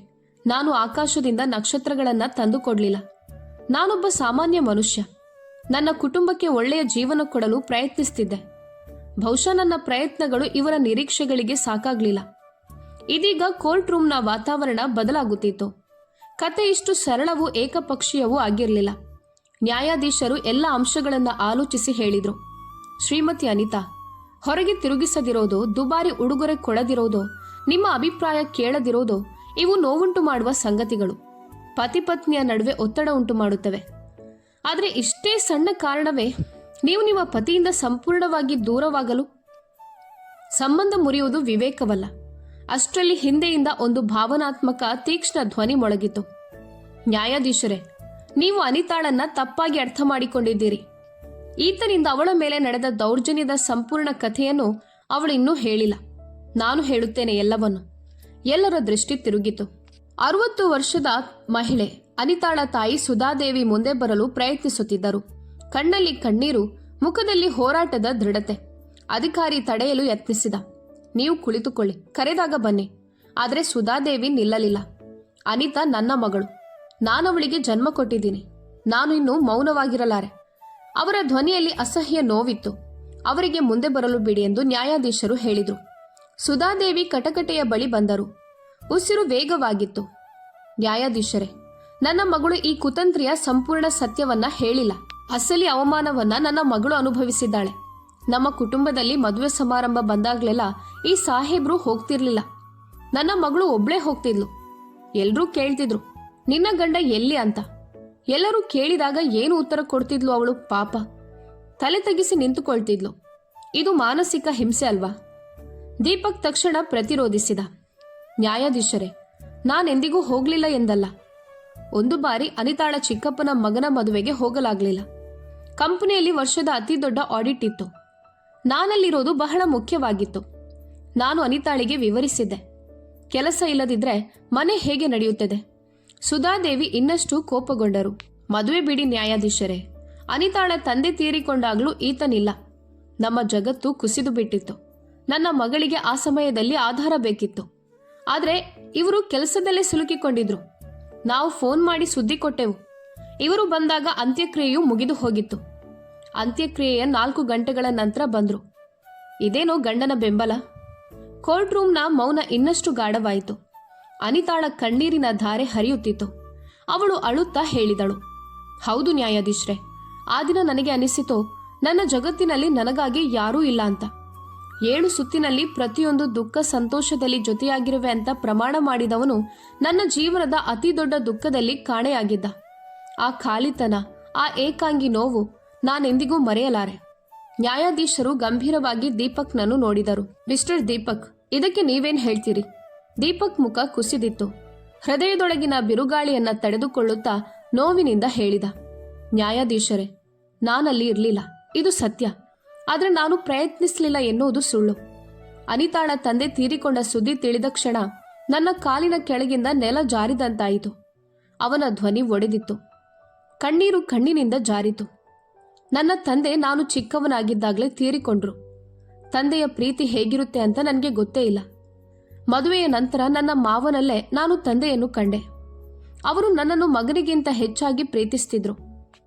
ನಾನು ಆಕಾಶದಿಂದ ನಕ್ಷತ್ರಗಳನ್ನು ತಂದು ಕೊಡಲಿಲ್ಲ. ನಾನೊಬ್ಬ ಸಾಮಾನ್ಯ ಮನುಷ್ಯ. ನನ್ನ ಕುಟುಂಬಕ್ಕೆ ಒಳ್ಳೆಯ ಜೀವನ ಕೊಡಲು ಪ್ರಯತ್ನಿಸ್ತಿದ್ದೆ. ಬಹುಶಃ ನನ್ನ ಪ್ರಯತ್ನಗಳು ಇವರ ನಿರೀಕ್ಷೆಗಳಿಗೆ ಸಾಕಾಗ್ಲಿಲ್ಲ. ಇದೀಗ ಕೋರ್ಟ್ ರೂಮ್ನ ವಾತಾವರಣ ಬದಲಾಗುತ್ತಿತ್ತು. ಕತೆ ಇಷ್ಟು ಸರಳವೂ ಏಕಪಕ್ಷೀಯವೂ ಆಗಿರಲಿಲ್ಲ. ನ್ಯಾಯಾಧೀಶರು ಎಲ್ಲ ಅಂಶಗಳನ್ನು ಆಲೋಚಿಸಿ ಹೇಳಿದ್ರು. ಶ್ರೀಮತಿ ಅನಿತಾ, ಹೊರಗೆ ತಿರುಗಿಸದಿರೋದು, ದುಬಾರಿ ಉಡುಗೊರೆ ಕೊಡದಿರೋದು, ನಿಮ್ಮ ಅಭಿಪ್ರಾಯ ಕೇಳದಿರೋದು ಇವು ನೋವುಂಟು ಮಾಡುವ ಸಂಗತಿಗಳು. ಪತಿ ಪತ್ನಿಯ ನಡುವೆ ಒತ್ತಡ ಉಂಟು ಮಾಡುತ್ತವೆ. ಆದರೆ ಇಷ್ಟೇ ಸಣ್ಣ ಕಾರಣವೇ ನೀವು ನಿಮ್ಮ ಪತಿಯಿಂದ ಸಂಪೂರ್ಣವಾಗಿ ದೂರವಾಗಲು? ಸಂಬಂಧ ಮುರಿಯುವುದು ವಿವೇಕವಲ್ಲ. ಅಷ್ಟರಲ್ಲಿ ಹಿಂದೆಯಿಂದ ಒಂದು ಭಾವನಾತ್ಮಕ ತೀಕ್ಷ್ಣ ಧ್ವನಿ ಮೊಳಗಿತು. ನ್ಯಾಯಾಧೀಶರೇ, ನೀವು ಅನಿತಾಳನ್ನ ತಪ್ಪಾಗಿ ಅರ್ಥ ಮಾಡಿಕೊಂಡಿದ್ದೀರಿ. ಈತನಿಂದ ಅವಳ ಮೇಲೆ ನಡೆದ ದೌರ್ಜನ್ಯದ ಸಂಪೂರ್ಣ ಕಥೆಯನ್ನು ಅವಳು ಇನ್ನೂ ಹೇಳಿಲ್ಲ. ನಾನು ಹೇಳುತ್ತೇನೆ ಎಲ್ಲವನ್ನು. ಎಲ್ಲರ ದೃಷ್ಟಿ ತಿರುಗಿತು. 60 ವರ್ಷದ ಮಹಿಳೆ ಅನಿತಾಳ ತಾಯಿ ಸುಧಾದೇವಿ ಮುಂದೆ ಬರಲು ಪ್ರಯತ್ನಿಸುತ್ತಿದ್ದರು. ಕಣ್ಣಲ್ಲಿ ಕಣ್ಣೀರು, ಮುಖದಲ್ಲಿ ಹೋರಾಟದ ದೃಢತೆ. ಅಧಿಕಾರಿ ತಡೆಯಲು ಯತ್ನಿಸಿದ. ನೀವು ಕುಳಿತುಕೊಳ್ಳಿ, ಕರೆದಾಗ ಬನ್ನಿ. ಆದರೆ ಸುಧಾದೇವಿ ನಿಲ್ಲಲಿಲ್ಲ. ಅನಿತಾ ನನ್ನ ಮಗಳು. ನಾನವಳಿಗೆ ಜನ್ಮ ಕೊಟ್ಟಿದ್ದೀನಿ. ನಾನು ಇನ್ನೂ ಮೌನವಾಗಿರಲಾರೆ. ಅವರ ಧ್ವನಿಯಲ್ಲಿ ಅಸಹ್ಯ ನೋವಿತ್ತು. ಅವರಿಗೆ ಮುಂದೆ ಬರಲು ಬಿಡಿ ಎಂದು ನ್ಯಾಯಾಧೀಶರು ಹೇಳಿದರು. ಸುಧಾದೇವಿ ಕಟಕಟೆಯ ಬಳಿ ಬಂದರು. ಉಸಿರು ವೇಗವಾಗಿತ್ತು. ನ್ಯಾಯಾಧೀಶರೇ, ನನ್ನ ಮಗಳು ಈ ಕುತಂತ್ರಿಯ ಸಂಪೂರ್ಣ ಸತ್ಯವನ್ನ ಹೇಳಿಲ್ಲ. ಅಸಲಿ ಅವಮಾನವನ್ನ ನನ್ನ ಮಗಳು ಅನುಭವಿಸಿದ್ದಾಳೆ. ನಮ್ಮ ಕುಟುಂಬದಲ್ಲಿ ಮದುವೆ ಸಮಾರಂಭ ಬಂದಾಗ್ಲೆಲ್ಲ ಈ ಸಾಹೇಬ್ರು ಹೋಗ್ತಿರ್ಲಿಲ್ಲ. ನನ್ನ ಮಗಳು ಒಬ್ಳೇ ಹೋಗ್ತಿದ್ಲು. ಎಲ್ರೂ ಕೇಳ್ತಿದ್ರು, ನಿನ್ನ ಗಂಡ ಎಲ್ಲಿ ಅಂತ. ಎಲ್ಲರೂ ಕೇಳಿದಾಗ ಏನು ಉತ್ತರ ಕೊಡ್ತಿದ್ಲು ಅವಳು? ಪಾಪ, ತಲೆ ತಗ್ಗಿಸಿ ನಿಂತುಕೊಳ್ತಿದ್ಲು. ಇದು ಮಾನಸಿಕ ಹಿಂಸೆ ಅಲ್ವಾ? ದೀಪಕ್ ತಕ್ಷಣ ಪ್ರತಿರೋಧಿಸಿದ. ನ್ಯಾಯಾಧೀಶರೇ, ನಾನೆಂದಿಗೂ ಹೋಗ್ಲಿಲ್ಲ ಎಂದಲ್ಲ. ಒಂದು ಬಾರಿ ಅನಿತಾಳ ಚಿಕ್ಕಪ್ಪನ ಮಗನ ಮದುವೆಗೆ ಹೋಗಲಾಗ್ಲಿಲ್ಲ. ಕಂಪನಿಯಲ್ಲಿ ವರ್ಷದ ಅತಿ ದೊಡ್ಡ ಆಡಿಟ್ ಇತ್ತು. ನಾನಲ್ಲಿರೋದು ಬಹಳ ಮುಖ್ಯವಾಗಿತ್ತು. ನಾನು ಅನಿತಾಳಿಗೆ ವಿವರಿಸಿದ್ದೆ. ಕೆಲಸ ಇಲ್ಲದಿದ್ರೆ ಮನೆ ಹೇಗೆ ನಡೆಯುತ್ತದೆ? ಸುಧಾದೇವಿ ಇನ್ನಷ್ಟು ಕೋಪಗೊಂಡರು. ಮದುವೆ ಬಿಡಿ ನ್ಯಾಯಾಧೀಶರೇ, ಅನಿತಾಳ ತಂದೆ ತೀರಿಕೊಂಡಾಗ್ಲೂ ಈತನಿಲ್ಲ. ನಮ್ಮ ಜಗತ್ತು ಕುಸಿದು ಬಿಟ್ಟಿತ್ತು. ನನ್ನ ಮಗಳಿಗೆ ಆ ಸಮಯದಲ್ಲಿ ಆಧಾರ ಬೇಕಿತ್ತು. ಆದರೆ ಇವರು ಕೆಲಸದಲ್ಲೇ ಸಿಲುಕಿಕೊಂಡಿದ್ರು. ನಾವು ಫೋನ್ ಮಾಡಿ ಸುದ್ದಿ ಕೊಟ್ಟೆವು. ಇವರು ಬಂದಾಗ ಅಂತ್ಯಕ್ರಿಯೆಯು ಮುಗಿದು ಹೋಗಿತ್ತು. ಅಂತ್ಯಕ್ರಿಯೆಯ 4 ಗಂಟೆಗಳ ನಂತರ ಬಂದ್ರು. ಇದೇನೋ ಗಂಡನ ಬೆಂಬಲ? ಕೋರ್ಟ್ ರೂಮ್ನ ಮೌನ ಇನ್ನಷ್ಟು ಗಾಢವಾಯಿತು. ಅನಿತಾಳ ಕಣ್ಣೀರಿನ ಧಾರೆ ಹರಿಯುತ್ತಿತ್ತು. ಅವಳು ಅಳುತ್ತಾ ಹೇಳಿದಳು, ಹೌದು ನ್ಯಾಯಾಧೀಶ್ರೇ, ಆ ದಿನ ನನಗೆ ಅನಿಸಿತು ನನ್ನ ಜಗತ್ತಿನಲ್ಲಿ ನನಗಾಗಿ ಯಾರೂ ಇಲ್ಲ ಅಂತ. 7 ಸುತ್ತಿನಲ್ಲಿ ಪ್ರತಿಯೊಂದು ದುಃಖ ಸಂತೋಷದಲ್ಲಿ ಜೊತೆಯಾಗಿರುವೆ ಅಂತ ಪ್ರಮಾಣ ಮಾಡಿದವನು ನನ್ನ ಜೀವನದ ಅತಿ ದೊಡ್ಡ ದುಃಖದಲ್ಲಿ ಕಾಣೆಯಾಗಿದ್ದ. ಆ ಖಾಲಿತನ, ಆ ಏಕಾಂಗಿ ನೋವು ನಾನೆಂದಿಗೂ ಮರೆಯಲಾರೆ. ನ್ಯಾಯಾಧೀಶರು ಗಂಭೀರವಾಗಿ ದೀಪಕ್ನನ್ನು ನೋಡಿದರು. ಮಿಸ್ಟರ್ ದೀಪಕ್, ಇದಕ್ಕೆ ನೀವೇನ್ ಹೇಳ್ತೀರಿ? ದೀಪಕ್ ಮುಖ ಕುಸಿದಿತ್ತು. ಹೃದಯದೊಳಗಿನ ಬಿರುಗಾಳಿಯನ್ನ ತಡೆದುಕೊಳ್ಳುತ್ತಾ ನೋವಿನಿಂದ ಹೇಳಿದ. ನ್ಯಾಯಾಧೀಶರೇ, ನಾನಲ್ಲಿ ಇರಲಿಲ್ಲ, ಇದು ಸತ್ಯ. ಆದ್ರೆ ನಾನು ಪ್ರಯತ್ನಿಸಲಿಲ್ಲ ಎನ್ನುವುದು ಸುಳ್ಳು. ಅನಿತಾಳ ತಂದೆ ತೀರಿಕೊಂಡ ಸುದ್ದಿ ತಿಳಿದ ಕ್ಷಣ ನನ್ನ ಕಾಲಿನ ಕೆಳಗಿಂದ ನೆಲ ಜಾರಿದಂತಾಯಿತು. ಅವನ ಧ್ವನಿ ಒಡೆದಿತ್ತು. ಕಣ್ಣೀರು ಕಣ್ಣಿನಿಂದ ಜಾರಿತು. ನನ್ನ ತಂದೆ ನಾನು ಚಿಕ್ಕವನಾಗಿದ್ದಾಗಲೇ ತೀರಿಕೊಂಡ್ರು. ತಂದೆಯ ಪ್ರೀತಿ ಹೇಗಿರುತ್ತೆ ಅಂತ ನನಗೆ ಗೊತ್ತೇ ಇಲ್ಲ. ಮದುವೆಯ ನಂತರ ನನ್ನ ಮಾವನಲ್ಲೇ ನಾನು ತಂದೆಯನ್ನು ಕಂಡೆ. ಅವರು ನನ್ನನ್ನು ಮಗನಿಗಿಂತ ಹೆಚ್ಚಾಗಿ ಪ್ರೀತಿಸ್ತಿದ್ರು.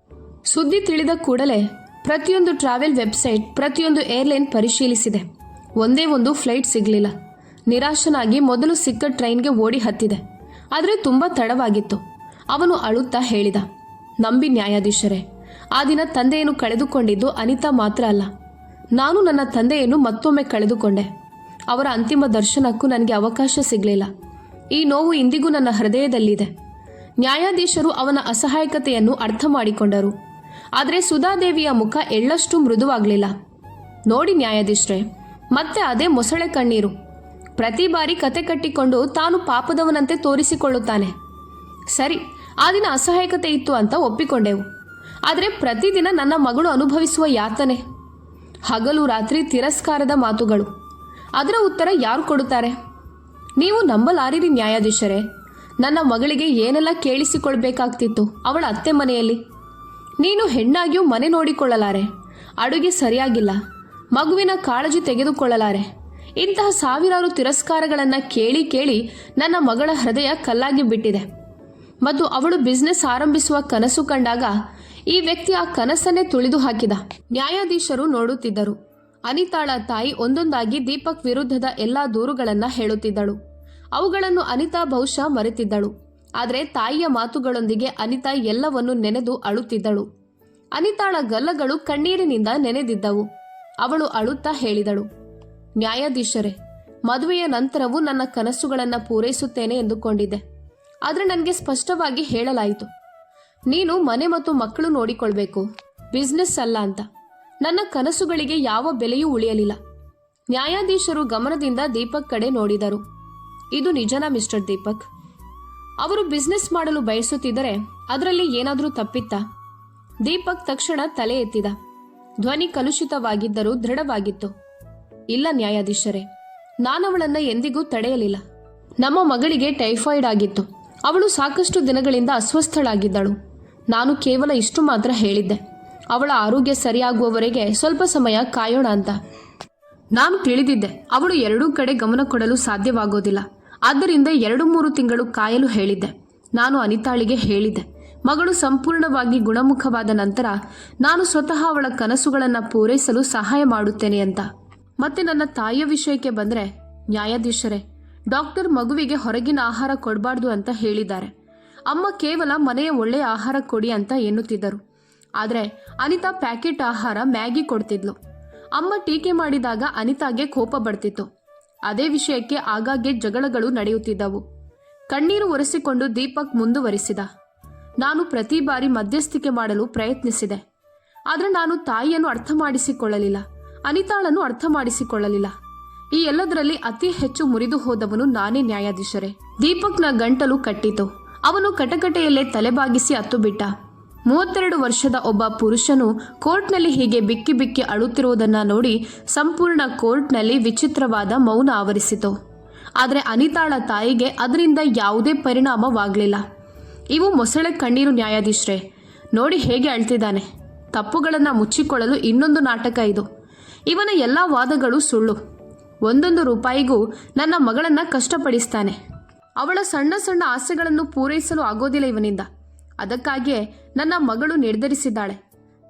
ಸುದ್ದಿ ತಿಳಿದ ಕೂಡಲೇ ಪ್ರತಿಯೊಂದು ಟ್ರಾವೆಲ್ ವೆಬ್ಸೈಟ್, ಪ್ರತಿಯೊಂದು ಏರ್ಲೈನ್ ಪರಿಶೀಲಿಸಿದೆ. ಒಂದೇ ಒಂದು ಫ್ಲೈಟ್ ಸಿಗಲಿಲ್ಲ. ನಿರಾಶನಾಗಿ ಮೊದಲು ಸಿಕ್ಕ ಟ್ರೈನ್ಗೆ ಓಡಿ ಹತ್ತಿದೆ. ಆದರೆ ತುಂಬ ತಡವಾಗಿತ್ತು. ಅವನು ಅಳುತ್ತಾ ಹೇಳಿದ, ನಂಬಿ ನ್ಯಾಯಾಧೀಶರೇ, ಆ ದಿನ ತಂದೆಯನ್ನು ಕಳೆದುಕೊಂಡಿದ್ದು ಅನಿತಾ ಮಾತ್ರ ಅಲ್ಲ, ನಾನು ನನ್ನ ತಂದೆಯನ್ನು ಮತ್ತೊಮ್ಮೆ ಕಳೆದುಕೊಂಡೆ. ಅವರ ಅಂತಿಮ ದರ್ಶನಕ್ಕೂ ನನಗೆ ಅವಕಾಶ ಸಿಗಲಿಲ್ಲ. ಈ ನೋವು ಇಂದಿಗೂ ನನ್ನ ಹೃದಯದಲ್ಲಿದೆ. ನ್ಯಾಯಾಧೀಶರು ಅವನ ಅಸಹಾಯಕತೆಯನ್ನು ಅರ್ಥ ಮಾಡಿಕೊಂಡರು. ಆದರೆ ಸುಧಾದೇವಿಯ ಮುಖ ಎಳ್ಳಷ್ಟು ಮೃದುವಾಗಲಿಲ್ಲ. ನೋಡಿ ನ್ಯಾಯಾಧೀಶರೇ, ಮತ್ತೆ ಅದೇ ಮೊಸಳೆ ಕಣ್ಣೀರು. ಪ್ರತಿ ಬಾರಿ ಕತೆ ಕಟ್ಟಿಕೊಂಡು ತಾನು ಪಾಪದವನಂತೆ ತೋರಿಸಿಕೊಳ್ಳುತ್ತಾನೆ. ಸರಿ, ಆ ದಿನ ಅಸಹಾಯಕತೆ ಇತ್ತು ಅಂತ ಒಪ್ಪಿಕೊಂಡೆವು. ಆದರೆ ಪ್ರತಿದಿನ ನನ್ನ ಮಗಳು ಅನುಭವಿಸುವ ಯಾತನೆ, ಹಗಲು ರಾತ್ರಿ ತಿರಸ್ಕಾರದ ಮಾತುಗಳು, ಅದರ ಉತ್ತರ ಯಾರು ಕೊಡುತ್ತಾರೆ? ನೀವು ನಂಬಲಾರಿರಿ ನ್ಯಾಯಾಧೀಶರೇ, ನನ್ನ ಮಗಳಿಗೆ ಏನೆಲ್ಲ ಕೇಳಿಸಿಕೊಳ್ಬೇಕಾಗ್ತಿತ್ತು ಅವಳ ಅತ್ತೆ ಮನೆಯಲ್ಲಿ. ನೀನು ಹೆಣ್ಣಾಗಿಯೂ ಮನೆ ನೋಡಿಕೊಳ್ಳಲಾರೆ, ಅಡುಗೆ ಸರಿಯಾಗಿಲ್ಲ, ಮಗುವಿನ ಕಾಳಜಿ ತೆಗೆದುಕೊಳ್ಳಲಾರೆ. ಇಂತಹ ಸಾವಿರಾರು ತಿರಸ್ಕಾರಗಳನ್ನು ಕೇಳಿ ಕೇಳಿ ನನ್ನ ಮಗಳ ಹೃದಯ ಕಲ್ಲಾಗಿ ಬಿಟ್ಟಿದೆ. ಮತ್ತು ಅವಳು ಬಿಸ್ನೆಸ್ ಆರಂಭಿಸುವ ಕನಸು ಕಂಡಾಗ ಈ ವ್ಯಕ್ತಿ ಆ ಕನಸನ್ನೇ ತುಳಿದು ಹಾಕಿದ. ನ್ಯಾಯಾಧೀಶರು ನೋಡುತ್ತಿದ್ದರು. ಅನಿತಾಳ ತಾಯಿ ಒಂದೊಂದಾಗಿ ದೀಪಕ್ ವಿರುದ್ಧದ ಎಲ್ಲಾ ದೂರುಗಳನ್ನ ಹೇಳುತ್ತಿದ್ದಳು. ಅವುಗಳನ್ನು ಅನಿತಾ ಬಹುಶಃ ಮರೆತಿದ್ದಳು. ಆದರೆ ತಾಯಿಯ ಮಾತುಗಳೊಂದಿಗೆ ಅನಿತಾ ಎಲ್ಲವನ್ನು ನೆನೆದು ಅಳುತ್ತಿದ್ದಳು. ಅನಿತಾಳ ಗಲ್ಲಗಳು ಕಣ್ಣೀರಿನಿಂದ ನೆನೆದಿದ್ದವು. ಅವಳು ಅಳುತ್ತಾ ಹೇಳಿದಳು, ನ್ಯಾಯಾಧೀಶರೇ, ಮದುವೆಯ ನಂತರವೂ ನನ್ನ ಕನಸುಗಳನ್ನು ಪೂರೈಸುತ್ತೇನೆ ಎಂದುಕೊಂಡಿದ್ದೆ. ಆದರೆ ನನಗೆ ಸ್ಪಷ್ಟವಾಗಿ ಹೇಳಲಾಯಿತು, ನೀನು ಮನೆ ಮತ್ತು ಮಕ್ಕಳು ನೋಡಿಕೊಳ್ಬೇಕು, ಬಿಸ್ನೆಸ್ ಅಲ್ಲ ಅಂತ. ನನ್ನ ಕನಸುಗಳಿಗೆ ಯಾವ ಬೆಲೆಯೂ ಉಳಿಯಲಿಲ್ಲ. ನ್ಯಾಯಾಧೀಶರು ಗಮನದಿಂದ ದೀಪಕ್ ಕಡೆ ನೋಡಿದರು. ಇದು ನಿಜನಾ ಮಿಸ್ಟರ್ ದೀಪಕ್? ಅವರು ಬಿಸ್ನೆಸ್ ಮಾಡಲು ಬಯಸುತ್ತಿದ್ದರೆ ಅದರಲ್ಲಿ ಏನಾದರೂ ತಪ್ಪಿತ್ತಾ? ದೀಪಕ್ ತಕ್ಷಣ ತಲೆ ಎತ್ತಿದ. ಧ್ವನಿ ಕಲುಷಿತವಾಗಿದ್ದರೂ ದೃಢವಾಗಿತ್ತು. ಇಲ್ಲ ನ್ಯಾಯಾಧೀಶರೇ, ನಾನವಳನ್ನ ಎಂದಿಗೂ ತಡೆಯಲಿಲ್ಲ. ನಮ್ಮ ಮಗಳಿಗೆ ಟೈಫಾಯ್ಡ್ ಆಗಿತ್ತು. ಅವಳು ಸಾಕಷ್ಟು ದಿನಗಳಿಂದ ಅಸ್ವಸ್ಥಳಾಗಿದ್ದಳು. ನಾನು ಕೇವಲ ಇಷ್ಟು ಮಾತ್ರ ಹೇಳಿದ್ದೆ, ಅವಳ ಆರೋಗ್ಯ ಸರಿಯಾಗುವವರೆಗೆ ಸ್ವಲ್ಪ ಸಮಯ ಕಾಯೋಣ ಅಂತ. ನಾನು ತಿಳಿದಿದ್ದೆ ಅವಳು ಎರಡೂ ಕಡೆ ಗಮನ ಕೊಡಲು ಸಾಧ್ಯವಾಗೋದಿಲ್ಲ. ಆದ್ದರಿಂದ 2-3 ತಿಂಗಳು ಕಾಯಲು ಹೇಳಿದ್ದೆ. ನಾನು ಅನಿತಾಳಿಗೆ ಹೇಳಿದ್ದೆ, ಮಗಳು ಸಂಪೂರ್ಣವಾಗಿ ಗುಣಮುಖವಾದ ನಂತರ ನಾನು ಸ್ವತಃ ಅವಳ ಕನಸುಗಳನ್ನು ಪೂರೈಸಲು ಸಹಾಯ ಮಾಡುತ್ತೇನೆ ಅಂತ. ಮತ್ತೆ ನನ್ನ ತಾಯಿಯ ವಿಷಯಕ್ಕೆ ಬಂದರೆ, ನ್ಯಾಯಾಧೀಶರೇ, ಡಾಕ್ಟರ್ ಮಗುವಿಗೆ ಹೊರಗಿನ ಆಹಾರ ಕೊಡಬಾರ್ದು ಅಂತ ಹೇಳಿದ್ದಾರೆ. ಅಮ್ಮ ಕೇವಲ ಮನೆಯ ಒಳ್ಳೆಯ ಆಹಾರ ಕೊಡಿ ಅಂತ ಎನ್ನುತ್ತಿದ್ದರು. ಆದರೆ ಅನಿತಾ ಪ್ಯಾಕೆಟ್ ಆಹಾರ, ಮ್ಯಾಗಿ ಕೊಡ್ತಿದ್ಲು. ಅಮ್ಮ ಟೀಕೆ ಮಾಡಿದಾಗ ಅನಿತಾಗೆ ಕೋಪ ಬರ್ತಿತ್ತು. ಅದೇ ವಿಷಯಕ್ಕೆ ಆಗಾಗ್ಗೆ ಜಗಳಗಳು ನಡೆಯುತ್ತಿದ್ದವು. ಕಣ್ಣೀರು ಒರೆಸಿಕೊಂಡು ದೀಪಕ್ ಮುಂದುವರಿಸಿದ, ನಾನು ಪ್ರತಿ ಬಾರಿ ಮಧ್ಯಸ್ಥಿಕೆ ಮಾಡಲು ಪ್ರಯತ್ನಿಸಿದೆ. ಆದರೆ ನಾನು ತಾಯಿಯನ್ನು ಅರ್ಥ ಮಾಡಿಸಿಕೊಳ್ಳಲಿಲ್ಲ, ಅನಿತಾಳನ್ನು ಅರ್ಥ ಮಾಡಿಸಿಕೊಳ್ಳಲಿಲ್ಲ. ಈ ಎಲ್ಲದರಲ್ಲಿ ಅತಿ ಹೆಚ್ಚು ಮುರಿದು ಹೋದವನು ನಾನೇ ನ್ಯಾಯಾಧೀಶರೇ. ದೀಪಕ್ನ ಗಂಟಲು ಕಟ್ಟಿತು. ಅವನು ಕಟಕಟೆಯಲ್ಲೇ ತಲೆಬಾಗಿಸಿ ಅತ್ತು ಬಿಟ್ಟ. 32 ವರ್ಷದ ಒಬ್ಬ ಪುರುಷನು ಕೋರ್ಟ್ನಲ್ಲಿ ಹೀಗೆ ಬಿಕ್ಕಿ ಬಿಕ್ಕಿ ಅಳುತ್ತಿರುವುದನ್ನು ನೋಡಿ ಸಂಪೂರ್ಣ ಕೋರ್ಟ್ನಲ್ಲಿ ವಿಚಿತ್ರವಾದ ಮೌನ ಆವರಿಸಿತು. ಆದರೆ ಅನಿತಾಳ ತಾಯಿಗೆ ಅದರಿಂದ ಯಾವುದೇ ಪರಿಣಾಮವಾಗಲಿಲ್ಲ. ಇವು ಮೊಸಳೆ ಕಣ್ಣೀರು ನ್ಯಾಯಾಧೀಶರೇ, ನೋಡಿ ಹೇಗೆ ಅಳ್ತಿದ್ದಾನೆ. ತಪ್ಪುಗಳನ್ನು ಮುಚ್ಚಿಕೊಳ್ಳಲು ಇನ್ನೊಂದು ನಾಟಕ ಇದು. ಇವನ ಎಲ್ಲ ವಾದಗಳು ಸುಳ್ಳು. 1 ರೂಪಾಯಿಗೂ ನನ್ನ ಮಗಳನ್ನು ಕಷ್ಟಪಡಿಸ್ತಾನೆ. ಅವಳ ಸಣ್ಣ ಸಣ್ಣ ಆಸೆಗಳನ್ನು ಪೂರೈಸಲು ಆಗೋದಿಲ್ಲ ಇವನಿಂದ. ಅದಕ್ಕಾಗಿಯೇ ನನ್ನ ಮಗಳು ನಿರ್ಧರಿಸಿದ್ದಾಳೆ.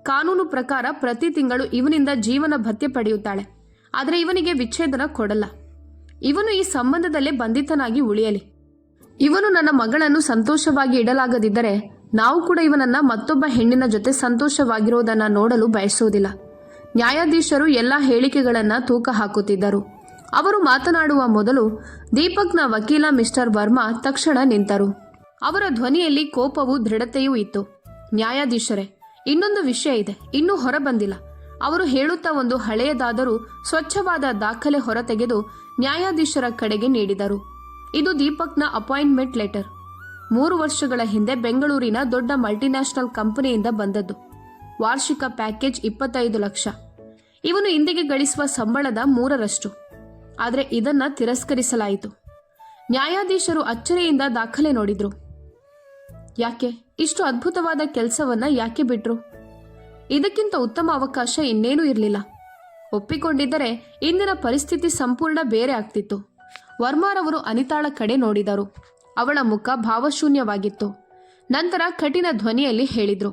ಕಾನೂನು ಪ್ರಕಾರ ಪ್ರತಿ ತಿಂಗಳು ಇವನಿಂದ ಜೀವನ ಭತ್ಯೆ ಪಡೆಯುತ್ತಾಳೆ. ಆದರೆ ಇವನಿಗೆ ವಿಚ್ಛೇದನ ಕೊಡಲ್ಲ. ಇವನು ಈ ಸಂಬಂಧದಲ್ಲೇ ಬಂಧಿತನಾಗಿ ಉಳಿಯಲಿ. ಇವನು ನನ್ನ ಮಗಳನ್ನು ಸಂತೋಷವಾಗಿ ಇಡಲಾಗದಿದ್ದರೆ ನಾವು ಕೂಡ ಇವನನ್ನ ಮತ್ತೊಬ್ಬ ಹೆಣ್ಣಿನ ಜೊತೆ ಸಂತೋಷವಾಗಿರೋದನ್ನು ನೋಡಲು ಬಯಸುವುದಿಲ್ಲ. ನ್ಯಾಯಾಧೀಶರು ಎಲ್ಲ ಹೇಳಿಕೆಗಳನ್ನು ತೂಕ ಹಾಕುತ್ತಿದ್ದರು. ಅವರು ಮಾತನಾಡುವ ಮೊದಲು ದೀಪಕ್ನ ವಕೀಲ ಮಿಸ್ಟರ್ ವರ್ಮಾ ತಕ್ಷಣ ನಿಂತರು. ಅವರ ಧ್ವನಿಯಲ್ಲಿ ಕೋಪವೂ ದೃಢತೆಯೂ ಇತ್ತು. ನ್ಯಾಯಾಧೀಶರೇ, ಇನ್ನೊಂದು ವಿಷಯ ಇದೆ, ಇನ್ನೂ ಹೊರಬಂದಿಲ್ಲ. ಅವರು ಹೇಳುತ್ತಾ ಒಂದು ಹಳೆಯದಾದರೂ ಸ್ವಚ್ಛವಾದ ದಾಖಲೆ ಹೊರತೆಗೆದು ನ್ಯಾಯಾಧೀಶರ ಕಡೆಗೆ ನೀಡಿದರು. ಇದು ದೀಪಕ್ನ ಅಪಾಯಿಂಟ್ಮೆಂಟ್ ಲೆಟರ್. 3 ವರ್ಷಗಳ ಹಿಂದೆ ಬೆಂಗಳೂರಿನ ದೊಡ್ಡ ಮಲ್ಟಿನ್ಯಾಷನಲ್ ಕಂಪನಿಯಿಂದ ಬಂದದ್ದು. ವಾರ್ಷಿಕ ಪ್ಯಾಕೇಜ್ 25 ಲಕ್ಷ. ಇವನು ಇಂದಿಗೆ ಗಳಿಸುವ ಸಂಬಳದ 3ರಷ್ಟು. ಆದರೆ ಇದನ್ನ ತಿರಸ್ಕರಿಸಲಾಯಿತು. ನ್ಯಾಯಾಧೀಶರು ಅಚ್ಚರಿಯಿಂದ ದಾಖಲೆ ನೋಡಿದ್ರು. ಯಾಕೆ ಇಷ್ಟು ಅದ್ಭುತವಾದ ಕೆಲಸವನ್ನ ಯಾಕೆ ಬಿಟ್ರು? ಇದಕ್ಕಿಂತ ಉತ್ತಮ ಅವಕಾಶ ಇನ್ನೇನೂ ಇರಲಿಲ್ಲ. ಒಪ್ಪಿಕೊಂಡಿದ್ದರೆ ಇಂದಿನ ಪರಿಸ್ಥಿತಿ ಸಂಪೂರ್ಣ ಬೇರೆ ಆಗ್ತಿತ್ತು. ವರ್ಮಾರವರು ಅನಿತಾಳ ಕಡೆ ನೋಡಿದರು. ಅವಳ ಮುಖ ಭಾವಶೂನ್ಯವಾಗಿತ್ತು. ನಂತರ ಕಠಿಣ ಧ್ವನಿಯಲ್ಲಿ ಹೇಳಿದ್ರು,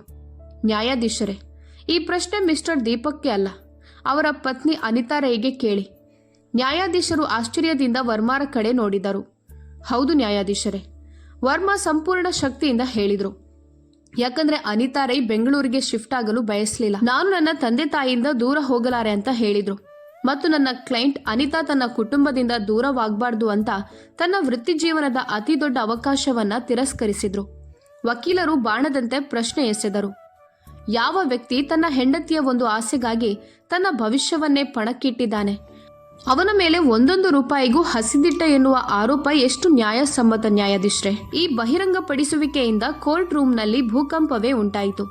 ನ್ಯಾಯಾಧೀಶರೇ, ಈ ಪ್ರಶ್ನೆ ಮಿಸ್ಟರ್ ದೀಪಕ್ಗೆ ಅಲ್ಲ, ಅವರ ಪತ್ನಿ ಅನಿತಾ ರೈಗೆ ಕೇಳಿ. ನ್ಯಾಯಾಧೀಶರು ಆಶ್ಚರ್ಯದಿಂದ ವರ್ಮಾರ ಕಡೆ ನೋಡಿದರು. ಹೌದು ನ್ಯಾಯಾಧೀಶರೇ, ವರ್ಮಾ ಸಂಪೂರ್ಣ ಶಕ್ತಿಯಿಂದ ಹೇಳಿದರು. ಯಾಕಂದ್ರೆ ಅನಿತಾ ರೈ ಬೆಂಗಳೂರಿಗೆ ಶಿಫ್ಟ್ ಆಗಲು ಬಯಸಲಿಲ್ಲ. ನಾನು ನನ್ನ ತಂದೆ ತಾಯಿಯಿಂದ ದೂರ ಹೋಗಲಾರೆ ಅಂತ ಹೇಳಿದ್ರು. ಮತ್ತು ನನ್ನ ಕ್ಲೈಂಟ್ ಅನಿತಾ ತನ್ನ ಕುಟುಂಬದಿಂದ ದೂರವಾಗಬಾರ್ದು ಅಂತ ತನ್ನ ವೃತ್ತಿ ಜೀವನದ ಅತಿ ದೊಡ್ಡ ಅವಕಾಶವನ್ನ ತಿರಸ್ಕರಿಸಿದ್ರು. ವಕೀಲರು ಬಾಣದಂತೆ ಪ್ರಶ್ನೆ ಎಸೆದರು. ಯಾವ ವ್ಯಕ್ತಿ ತನ್ನ ಹೆಂಡತಿಯ ಒಂದು ಆಸೆಗಾಗಿ ತನ್ನ ಭವಿಷ್ಯವನ್ನೇ ಪಣಕ್ಕಿಟ್ಟಿದ್ದಾನೆ? ಅವನ ಮೇಲೆ 1 ರೂಪಾಯಿಗೂ ಹಸಿದಿಟ್ಟ ಎನ್ನುವ ಆರೋಪ ಎಷ್ಟು ನ್ಯಾಯಸಮ್ಮತ ನ್ಯಾಯಾಧೀಶರೇ? ಈ ಬಹಿರಂಗಪಡಿಸುವಿಕೆಯಿಂದ ಕೋರ್ಟ್ ರೂಮ್ನಲ್ಲಿ ಭೂಕಂಪವೇ ಉಂಟಾಯಿತು.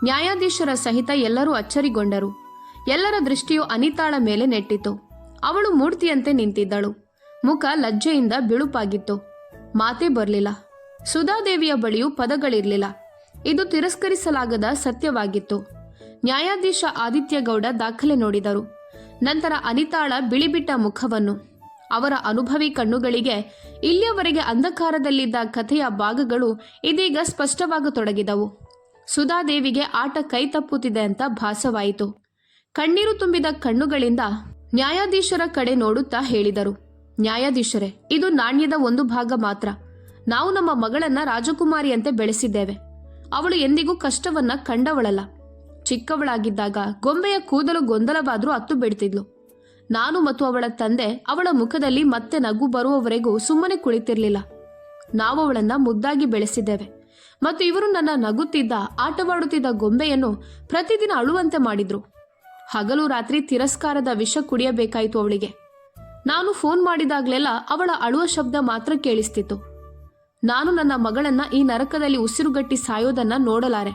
ನ್ಯಾಯಾಧೀಶರ ಸಹಿತ ಎಲ್ಲರೂ ಅಚ್ಚರಿಗೊಂಡರು. ಎಲ್ಲರ ದೃಷ್ಟಿಯು ಅನಿತಾಳ ಮೇಲೆ ನೆಟ್ಟಿತು. ಅವಳು ಮೂರ್ತಿಯಂತೆ ನಿಂತಿದ್ದಳು. ಮುಖ ಲಜ್ಜೆಯಿಂದ ಬಿಳುಪಾಗಿತ್ತು. ಮಾತೇ ಬರಲಿಲ್ಲ. ಸುಧಾದೇವಿಯ ಬಳಿಯೂ ಪದಗಳಿರಲಿಲ್ಲ. ಇದು ತಿರಸ್ಕರಿಸಲಾಗದ ಸತ್ಯವಾಗಿತ್ತು. ನ್ಯಾಯಾಧೀಶ ಆದಿತ್ಯಗೌಡ ದಾಖಲೆ ನೋಡಿದರು. ನಂತರ ಅನಿತಾಳ ಬಿಳಿಬಿಟ್ಟ ಮುಖವನ್ನು. ಅವರ ಅನುಭವಿ ಕಣ್ಣುಗಳಿಗೆ ಇಲ್ಲಿಯವರೆಗೆ ಅಂಧಕಾರದಲ್ಲಿದ್ದ ಕಥೆಯ ಭಾಗಗಳು ಇದೀಗ ಸ್ಪಷ್ಟವಾಗತೊಡಗಿದವು. ಸುಧಾದೇವಿಗೆ ಆಟ ಕೈ ತಪ್ಪುತ್ತಿದೆ ಅಂತ ಭಾಸವಾಯಿತು. ಕಣ್ಣೀರು ತುಂಬಿದ ಕಣ್ಣುಗಳಿಂದ ನ್ಯಾಯಾಧೀಶರ ಕಡೆ ನೋಡುತ್ತಾ ಹೇಳಿದರು, ನ್ಯಾಯಾಧೀಶರೇ, ಇದು ನಾಣ್ಯದ ಒಂದು ಭಾಗ ಮಾತ್ರ. ನಾವು ನಮ್ಮ ಮಗಳನ್ನ ರಾಜಕುಮಾರಿಯಂತೆ ಬೆಳೆಸಿದ್ದೇವೆ. ಅವಳು ಎಂದಿಗೂ ಕಷ್ಟವನ್ನ ಕಂಡವಳಲ್ಲ. ಚಿಕ್ಕವಳಾಗಿದ್ದಾಗ ಗೊಂಬೆಯ ಕೂದಲು ಗೊಂದಲವಾದ್ರೂ ಅತ್ತು ಬಿಡ್ತಿದ್ಲು. ನಾನು ಮತ್ತು ಅವಳ ತಂದೆ ಅವಳ ಮುಖದಲ್ಲಿ ಮತ್ತೆ ನಗು ಬರುವವರೆಗೂ ಸುಮ್ಮನೆ ಕುಳಿತಿರ್ಲಿಲ್ಲ. ನಾವು ಅವಳನ್ನ ಮುದ್ದಾಗಿ ಬೆಳೆಸಿದ್ದೇವೆ ಮತ್ತು ಇವರು ನನ್ನ ನಗುತ್ತಿದ್ದ ಆಟವಾಡುತ್ತಿದ್ದ ಗೊಂಬೆಯನ್ನು ಪ್ರತಿದಿನ ಅಳುವಂತೆ ಮಾಡಿದ್ರು. ಹಗಲು ರಾತ್ರಿ ತಿರಸ್ಕಾರದ ವಿಷ ಕುಡಿಯಬೇಕಾಯಿತು ಅವಳಿಗೆ. ನಾನು ಫೋನ್ ಮಾಡಿದಾಗ್ಲೆಲ್ಲ ಅವಳ ಅಳುವ ಶಬ್ದ ಮಾತ್ರ ಕೇಳಿಸ್ತಿತ್ತು. ನಾನು ನನ್ನ ಮಗಳನ್ನ ಈ ನರಕದಲ್ಲಿ ಉಸಿರುಗಟ್ಟಿ ಸಾಯೋದನ್ನ ನೋಡಲಾರೆ,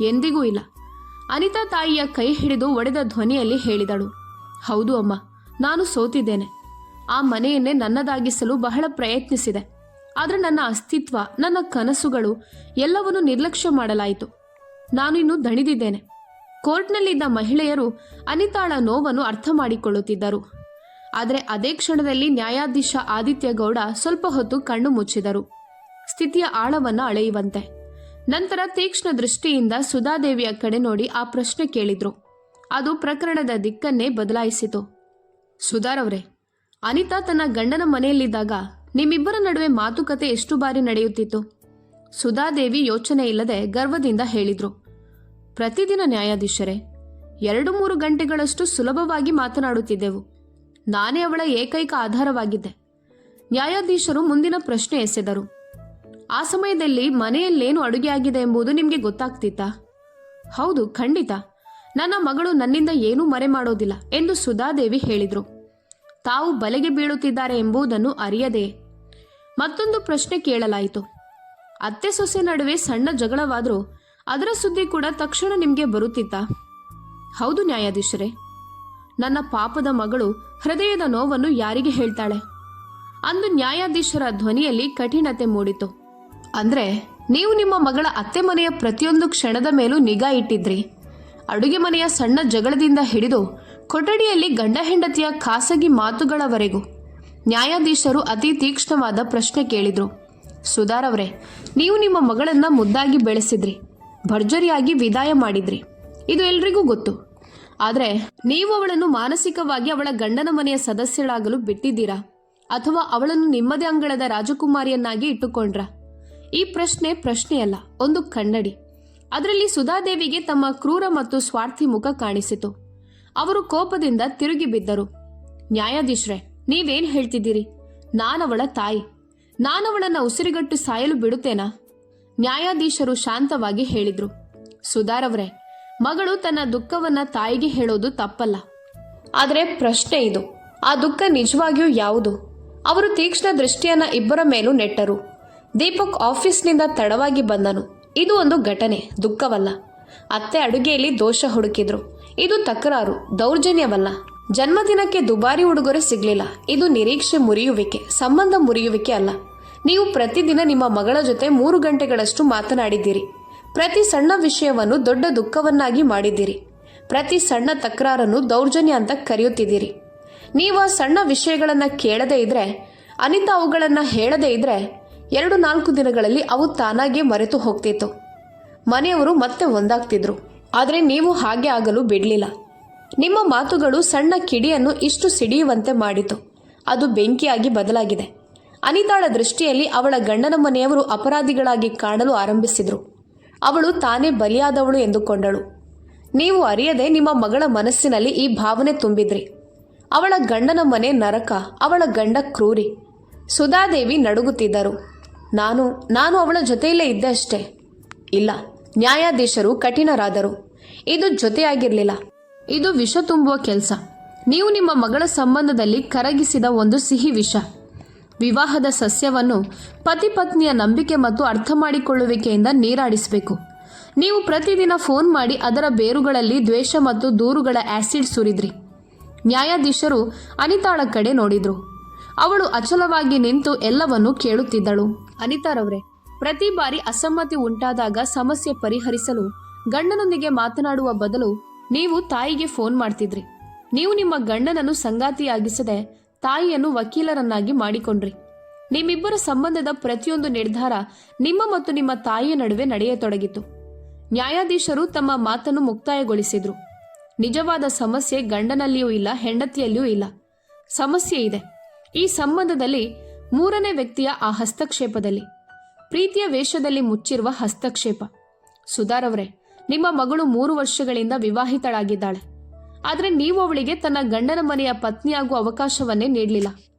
ಎಂದಿಗೂ ಇಲ್ಲ. ಅನಿತಾ ತಾಯಿಯ ಕೈ ಹಿಡಿದು ಒಡೆದ ಧ್ವನಿಯಲ್ಲಿ ಹೇಳಿದಳು, ಹೌದು ಅಮ್ಮ, ನಾನು ಸೋತಿದ್ದೇನೆ. ಆ ಮನೆಯನ್ನೇ ನನ್ನದಾಗಿಸಲು ಬಹಳ ಪ್ರಯತ್ನಿಸಿದೆ. ಆದರೆ ನನ್ನ ಅಸ್ತಿತ್ವ, ನನ್ನ ಕನಸುಗಳು ಎಲ್ಲವನ್ನೂ ನಿರ್ಲಕ್ಷ್ಯ ಮಾಡಲಾಯಿತು. ನಾನು ಇನ್ನು ದಣಿದಿದ್ದೇನೆ. ಕೋರ್ಟ್ನಲ್ಲಿದ್ದ ಮಹಿಳೆಯರು ಅನಿತಾಳ ನೋವನ್ನು ಅರ್ಥ ಮಾಡಿಕೊಳ್ಳುತ್ತಿದ್ದರು. ಆದರೆ ಅದೇ ಕ್ಷಣದಲ್ಲಿ ನ್ಯಾಯಾಧೀಶ ಆದಿತ್ಯ ಗೌಡ ಸ್ವಲ್ಪ ಹೊತ್ತು ಕಣ್ಣು ಮುಚ್ಚಿದರು, ಸ್ಥಿತಿಯ ಆಳವನ್ನು ಅಳೆಯುವಂತೆ. ನಂತರ ತೀಕ್ಷ್ಣ ದೃಷ್ಟಿಯಿಂದ ಸುಧಾದೇವಿಯ ಕಡೆ ನೋಡಿ ಆ ಪ್ರಶ್ನೆ ಕೇಳಿದ್ರು. ಅದು ಪ್ರಕರಣದ ದಿಕ್ಕನ್ನೇ ಬದಲಾಯಿಸಿತು. ಸುಧಾರವ್ರೆ, ಅನಿತಾ ತನ್ನ ಗಂಡನ ಮನೆಯಲ್ಲಿದ್ದಾಗ ನಿಮ್ಮಿಬ್ಬರ ನಡುವೆ ಮಾತುಕತೆ ಎಷ್ಟು ಬಾರಿ ನಡೆಯುತ್ತಿತ್ತು? ಸುಧಾದೇವಿ ಯೋಚನೆ ಇಲ್ಲದೆ ಗರ್ವದಿಂದ ಹೇಳಿದ್ರು, ಪ್ರತಿದಿನ ನ್ಯಾಯಾಧೀಶರೇ, 2-3 ಗಂಟೆಗಳಷ್ಟು ಸುಲಭವಾಗಿ ಮಾತನಾಡುತ್ತಿದ್ದೆವು. ನಾನೇ ಅವಳ ಏಕೈಕ ಆಧಾರವಾಗಿದ್ದೆ. ನ್ಯಾಯಾಧೀಶರು ಮುಂದಿನ ಪ್ರಶ್ನೆ ಎಸೆದರು, ಆ ಸಮಯದಲ್ಲಿ ಮನೆಯಲ್ಲೇನು ಅಡುಗೆ ಆಗಿದೆ ಎಂಬುದು ನಿಮಗೆ ಗೊತ್ತಾಗ್ತಿತ್ತಾ? ಹೌದು, ಖಂಡಿತ. ನನ್ನ ಮಗಳು ನನ್ನಿಂದ ಏನೂ ಮರೆ ಮಾಡೋದಿಲ್ಲ ಎಂದು ಸುಧಾದೇವಿ ಹೇಳಿದ್ರು. ತಾವು ಬಲೆಗೆ ಬೀಳುತ್ತಿದ್ದಾರೆ ಎಂಬುದನ್ನು ಅರಿಯದೆಯೇ ಮತ್ತೊಂದು ಪ್ರಶ್ನೆ ಕೇಳಲಾಯಿತು. ಅತ್ತೆ ಸೊಸೆ ನಡುವೆ ಸಣ್ಣ ಜಗಳವಾದರೂ ಅದರ ಸುದ್ದಿ ಕೂಡ ತಕ್ಷಣ ನಿಮಗೆ ಬರುತ್ತಿತ್ತಾ? ಹೌದು ನ್ಯಾಯಾಧೀಶರೇ. ನನ್ನ ಪಾಪದ ಮಗಳು ಹೃದಯದ ನೋವನ್ನು ಯಾರಿಗೆ ಹೇಳ್ತಾಳೆ? ಅಂದು ನ್ಯಾಯಾಧೀಶರ ಧ್ವನಿಯಲ್ಲಿ ಕಠಿಣತೆ ಮೂಡಿತು. ಅಂದ್ರೆ ನೀವು ನಿಮ್ಮ ಮಗಳ ಅತ್ತೆ ಮನೆಯ ಪ್ರತಿಯೊಂದು ಕ್ಷಣದ ಮೇಲೂ ನಿಗಾ ಇಟ್ಟಿದ್ರಿ. ಅಡುಗೆ ಮನೆಯ ಸಣ್ಣ ಜಗಳದಿಂದ ಹಿಡಿದು ಕೊಠಡಿಯಲ್ಲಿ ಗಂಡ ಹೆಂಡತಿಯ ಖಾಸಗಿ ಮಾತುಗಳವರೆಗೂ. ನ್ಯಾಯಾಧೀಶರು ಅತಿ ತೀಕ್ಷ್ಣವಾದ ಪ್ರಶ್ನೆ ಕೇಳಿದ್ರು. ಸುಧಾರವ್ರೆ, ನೀವು ನಿಮ್ಮ ಮಗಳನ್ನ ಮುದ್ದಾಗಿ ಬೆಳೆಸಿದ್ರಿ, ಭರ್ಜರಿಯಾಗಿ ವಿದಾಯ ಮಾಡಿದ್ರಿ, ಇದು ಎಲ್ರಿಗೂ ಗೊತ್ತು. ಆದರೆ ನೀವು ಅವಳನ್ನು ಮಾನಸಿಕವಾಗಿ ಅವಳ ಗಂಡನ ಮನೆಯ ಸದಸ್ಯಳಾಗಲು ಬಿಟ್ಟಿದ್ದೀರಾ ಅಥವಾ ಅವಳನ್ನು ನಿಮ್ಮದೇ ಅಂಗಳದ ರಾಜಕುಮಾರಿಯನ್ನಾಗಿ ಇಟ್ಟುಕೊಂಡ್ರಾ? ಈ ಪ್ರಶ್ನೆಯಲ್ಲ, ಒಂದು ಕನ್ನಡಿ. ಅದರಲ್ಲಿ ಸುಧಾದೇವಿಗೆ ತಮ್ಮ ಕ್ರೂರ ಮತ್ತು ಸ್ವಾರ್ಥಿ ಮುಖ ಕಾಣಿಸಿತು. ಅವರು ಕೋಪದಿಂದ ತಿರುಗಿ ಬಿದ್ದರು. ನ್ಯಾಯಾಧೀಶ್ರೇ, ನೀವೇನ್ ಹೇಳ್ತಿದ್ದೀರಿ? ನಾನವಳ ತಾಯಿ. ನಾನವಳನ್ನ ಉಸಿರುಗಟ್ಟು ಸಾಯಲು ಬಿಡುತ್ತೇನಾ? ನ್ಯಾಯಾಧೀಶರು ಶಾಂತವಾಗಿ ಹೇಳಿದ್ರು. ಸುಧಾರವ್ರೆ, ಮಗಳು ತನ್ನ ದುಃಖವನ್ನ ತಾಯಿಗೆ ಹೇಳೋದು ತಪ್ಪಲ್ಲ. ಆದರೆ ಪ್ರಶ್ನೆ ಇದು, ಆ ದುಃಖ ನಿಜವಾಗಿಯೂ ಯಾವುದು? ಅವರು ತೀಕ್ಷ್ಣ ದೃಷ್ಟಿಯನ್ನ ಇಬ್ಬರ ಮೇಲೂ ನೆಟ್ಟರು. ದೀಪಕ್ ಆಫೀಸ್ನಿಂದ ತಡವಾಗಿ ಬಂದನು. ಇದು ಒಂದು ಘಟನೆ, ದುಃಖವಲ್ಲ. ಅತ್ತೆ ಅಡುಗೆಯಲ್ಲಿ ದೋಷ ಹುಡುಕಿದ್ರು. ಇದು ತಕರಾರು, ದೌರ್ಜನ್ಯವಲ್ಲ. ಜನ್ಮದಿನಕ್ಕೆ ದುಬಾರಿ ಉಡುಗೊರೆ ಸಿಗ್ಲಿಲ್ಲ. ಇದು ನಿರೀಕ್ಷೆ ಮುರಿಯುವಿಕೆ, ಸಂಬಂಧ ಮುರಿಯುವಿಕೆ ಅಲ್ಲ. ನೀವು ಪ್ರತಿದಿನ ನಿಮ್ಮ ಮಗಳ ಜೊತೆ 3 ಗಂಟೆಗಳಷ್ಟು ಮಾತನಾಡಿದ್ದೀರಿ. ಪ್ರತಿ ಸಣ್ಣ ವಿಷಯವನ್ನು ದೊಡ್ಡ ದುಃಖವನ್ನಾಗಿ ಮಾಡಿದ್ದೀರಿ. ಪ್ರತಿ ಸಣ್ಣ ತಕರಾರನ್ನು ದೌರ್ಜನ್ಯ ಅಂತ ಕರೆಯುತ್ತಿದ್ದೀರಿ. ನೀವು ಆ ಸಣ್ಣ ವಿಷಯಗಳನ್ನು ಕೇಳದೇ ಇದ್ರೆ, ಅನಿತಾ ಅವುಗಳನ್ನು ಹೇಳದೇ ಇದ್ರೆ 2-4 ದಿನಗಳಲ್ಲಿ ಅವು ತಾನಾಗೇ ಮರೆತು ಹೋಗ್ತಿತ್ತು. ಮನೆಯವರು ಮತ್ತೆ ಒಂದಾಗ್ತಿದ್ರು. ಆದರೆ ನೀವು ಹಾಗೆ ಆಗಲು ಬಿಡಲಿಲ್ಲ. ನಿಮ್ಮ ಮಾತುಗಳು ಸಣ್ಣ ಕಿಡಿಯನ್ನು ಇಷ್ಟು ಸಿಡಿಯುವಂತೆ ಮಾಡಿತು. ಅದು ಬೆಂಕಿಯಾಗಿ ಬದಲಾಗಿದೆ. ಅನಿತಾಳ ದೃಷ್ಟಿಯಲ್ಲಿ ಅವಳ ಗಂಡನ ಮನೆಯವರು ಅಪರಾಧಿಗಳಾಗಿ ಕಾಣಲು ಆರಂಭಿಸಿದ್ರು. ಅವಳು ತಾನೇ ಬಲಿಯಾದವಳು ಎಂದುಕೊಂಡಳು. ನೀವು ಅರಿಯದೆ ನಿಮ್ಮ ಮಗಳ ಮನಸ್ಸಿನಲ್ಲಿ ಈ ಭಾವನೆ ತುಂಬಿದ್ರಿ. ಅವಳ ಗಂಡನ ಮನೆ ನರಕ, ಅವಳ ಗಂಡ ಕ್ರೂರಿ. ಸುಧಾದೇವಿ ನಡುಗುತ್ತಿದ್ದರು. ನಾನು ಅವಳ ಜೊತೆಯಲ್ಲೇ ಇದ್ದೆ ಅಷ್ಟೇ. ಇಲ್ಲ. ನ್ಯಾಯಾಧೀಶರು ಕಠಿಣರಾದರು. ಇದು ಜೊತೆಯಾಗಿರಲಿಲ್ಲ, ಇದು ವಿಷ ತುಂಬುವ ಕೆಲಸ. ನೀವು ನಿಮ್ಮ ಮಗಳ ಸಂಬಂಧದಲ್ಲಿ ಕರಗಿಸಿದ ಒಂದು ಸಿಹಿ ವಿಷ. ವಿವಾಹದ ಸಸ್ಯವನ್ನು ಪತಿ ಪತ್ನಿಯ ನಂಬಿಕೆ ಮತ್ತು ಅರ್ಥ ಮಾಡಿಕೊಳ್ಳುವಿಕೆಯಿಂದ ನೀರಾಡಿಸಬೇಕು. ನೀವು ಪ್ರತಿದಿನ ಫೋನ್ ಮಾಡಿ ಅದರ ಬೇರುಗಳಲ್ಲಿ ದ್ವೇಷ ಮತ್ತು ದೂರುಗಳ ಆಸಿಡ್ ಸುರಿದ್ರಿ. ನ್ಯಾಯಾಧೀಶರು ಅನಿತಾಳ ಕಡೆ ನೋಡಿದ್ರು. ಅವಳು ಅಚಲವಾಗಿ ನಿಂತು ಎಲ್ಲವನ್ನೂ ಕೇಳುತ್ತಿದ್ದಳು. ಅನಿತಾರವ್ರೆ, ಪ್ರತಿ ಬಾರಿ ಅಸಮ್ಮತಿ ಉಂಟಾದಾಗ ಸಮಸ್ಯೆ ಪರಿಹರಿಸಲು ಗಂಡನೊಂದಿಗೆ ಮಾತನಾಡುವ ಬದಲು ನೀವು ತಾಯಿಗೆ ಫೋನ್ ಮಾಡ್ತಿದ್ರಿ. ನೀವು ನಿಮ್ಮ ಗಂಡನನ್ನು ಸಂಗಾತಿಯಾಗಿಸದೆ ತಾಯಿಯನ್ನು ವಕೀಲರನ್ನಾಗಿ ಮಾಡಿಕೊಂಡ್ರಿ. ನಿಮ್ಮಿಬ್ಬರ ಸಂಬಂಧದ ಪ್ರತಿಯೊಂದು ನಿರ್ಧಾರ ನಿಮ್ಮ ಮತ್ತು ನಿಮ್ಮ ತಾಯಿಯ ನಡುವೆ ನಡೆಯತೊಡಗಿತು. ನ್ಯಾಯಾಧೀಶರು ತಮ್ಮ ಮಾತನ್ನು ಮುಕ್ತಾಯಗೊಳಿಸಿದ್ರು. ನಿಜವಾದ ಸಮಸ್ಯೆ ಗಂಡನಲ್ಲಿಯೂ ಇಲ್ಲ, ಹೆಂಡತಿಯಲ್ಲಿಯೂ ಇಲ್ಲ. ಸಮಸ್ಯೆ ಇದೆ ಈ ಸಂಬಂಧದಲ್ಲಿ, ಮೂರನೇ ವ್ಯಕ್ತಿಯ ಆ ಹಸ್ತಕ್ಷೇಪದಲ್ಲಿ, ಪ್ರೀತಿಯ ವೇಷದಲ್ಲಿ ಮುಚ್ಚಿರುವ ಹಸ್ತಕ್ಷೇಪ. ಸುಧಾರವ್ರೆ, ನಿಮ್ಮ ಮಗಳು 3 ವರ್ಷಗಳಿಂದ ವಿವಾಹಿತಳಾಗಿದ್ದಾಳೆ. ಆದರೆ ನೀವು ಅವಳಿಗೆ ತನ್ನ ಗಂಡನ ಮನೆಯ ಪತ್ನಿಯಾಗುವ ಅವಕಾಶವನ್ನೇ ನೀಡಲಿಲ್ಲ.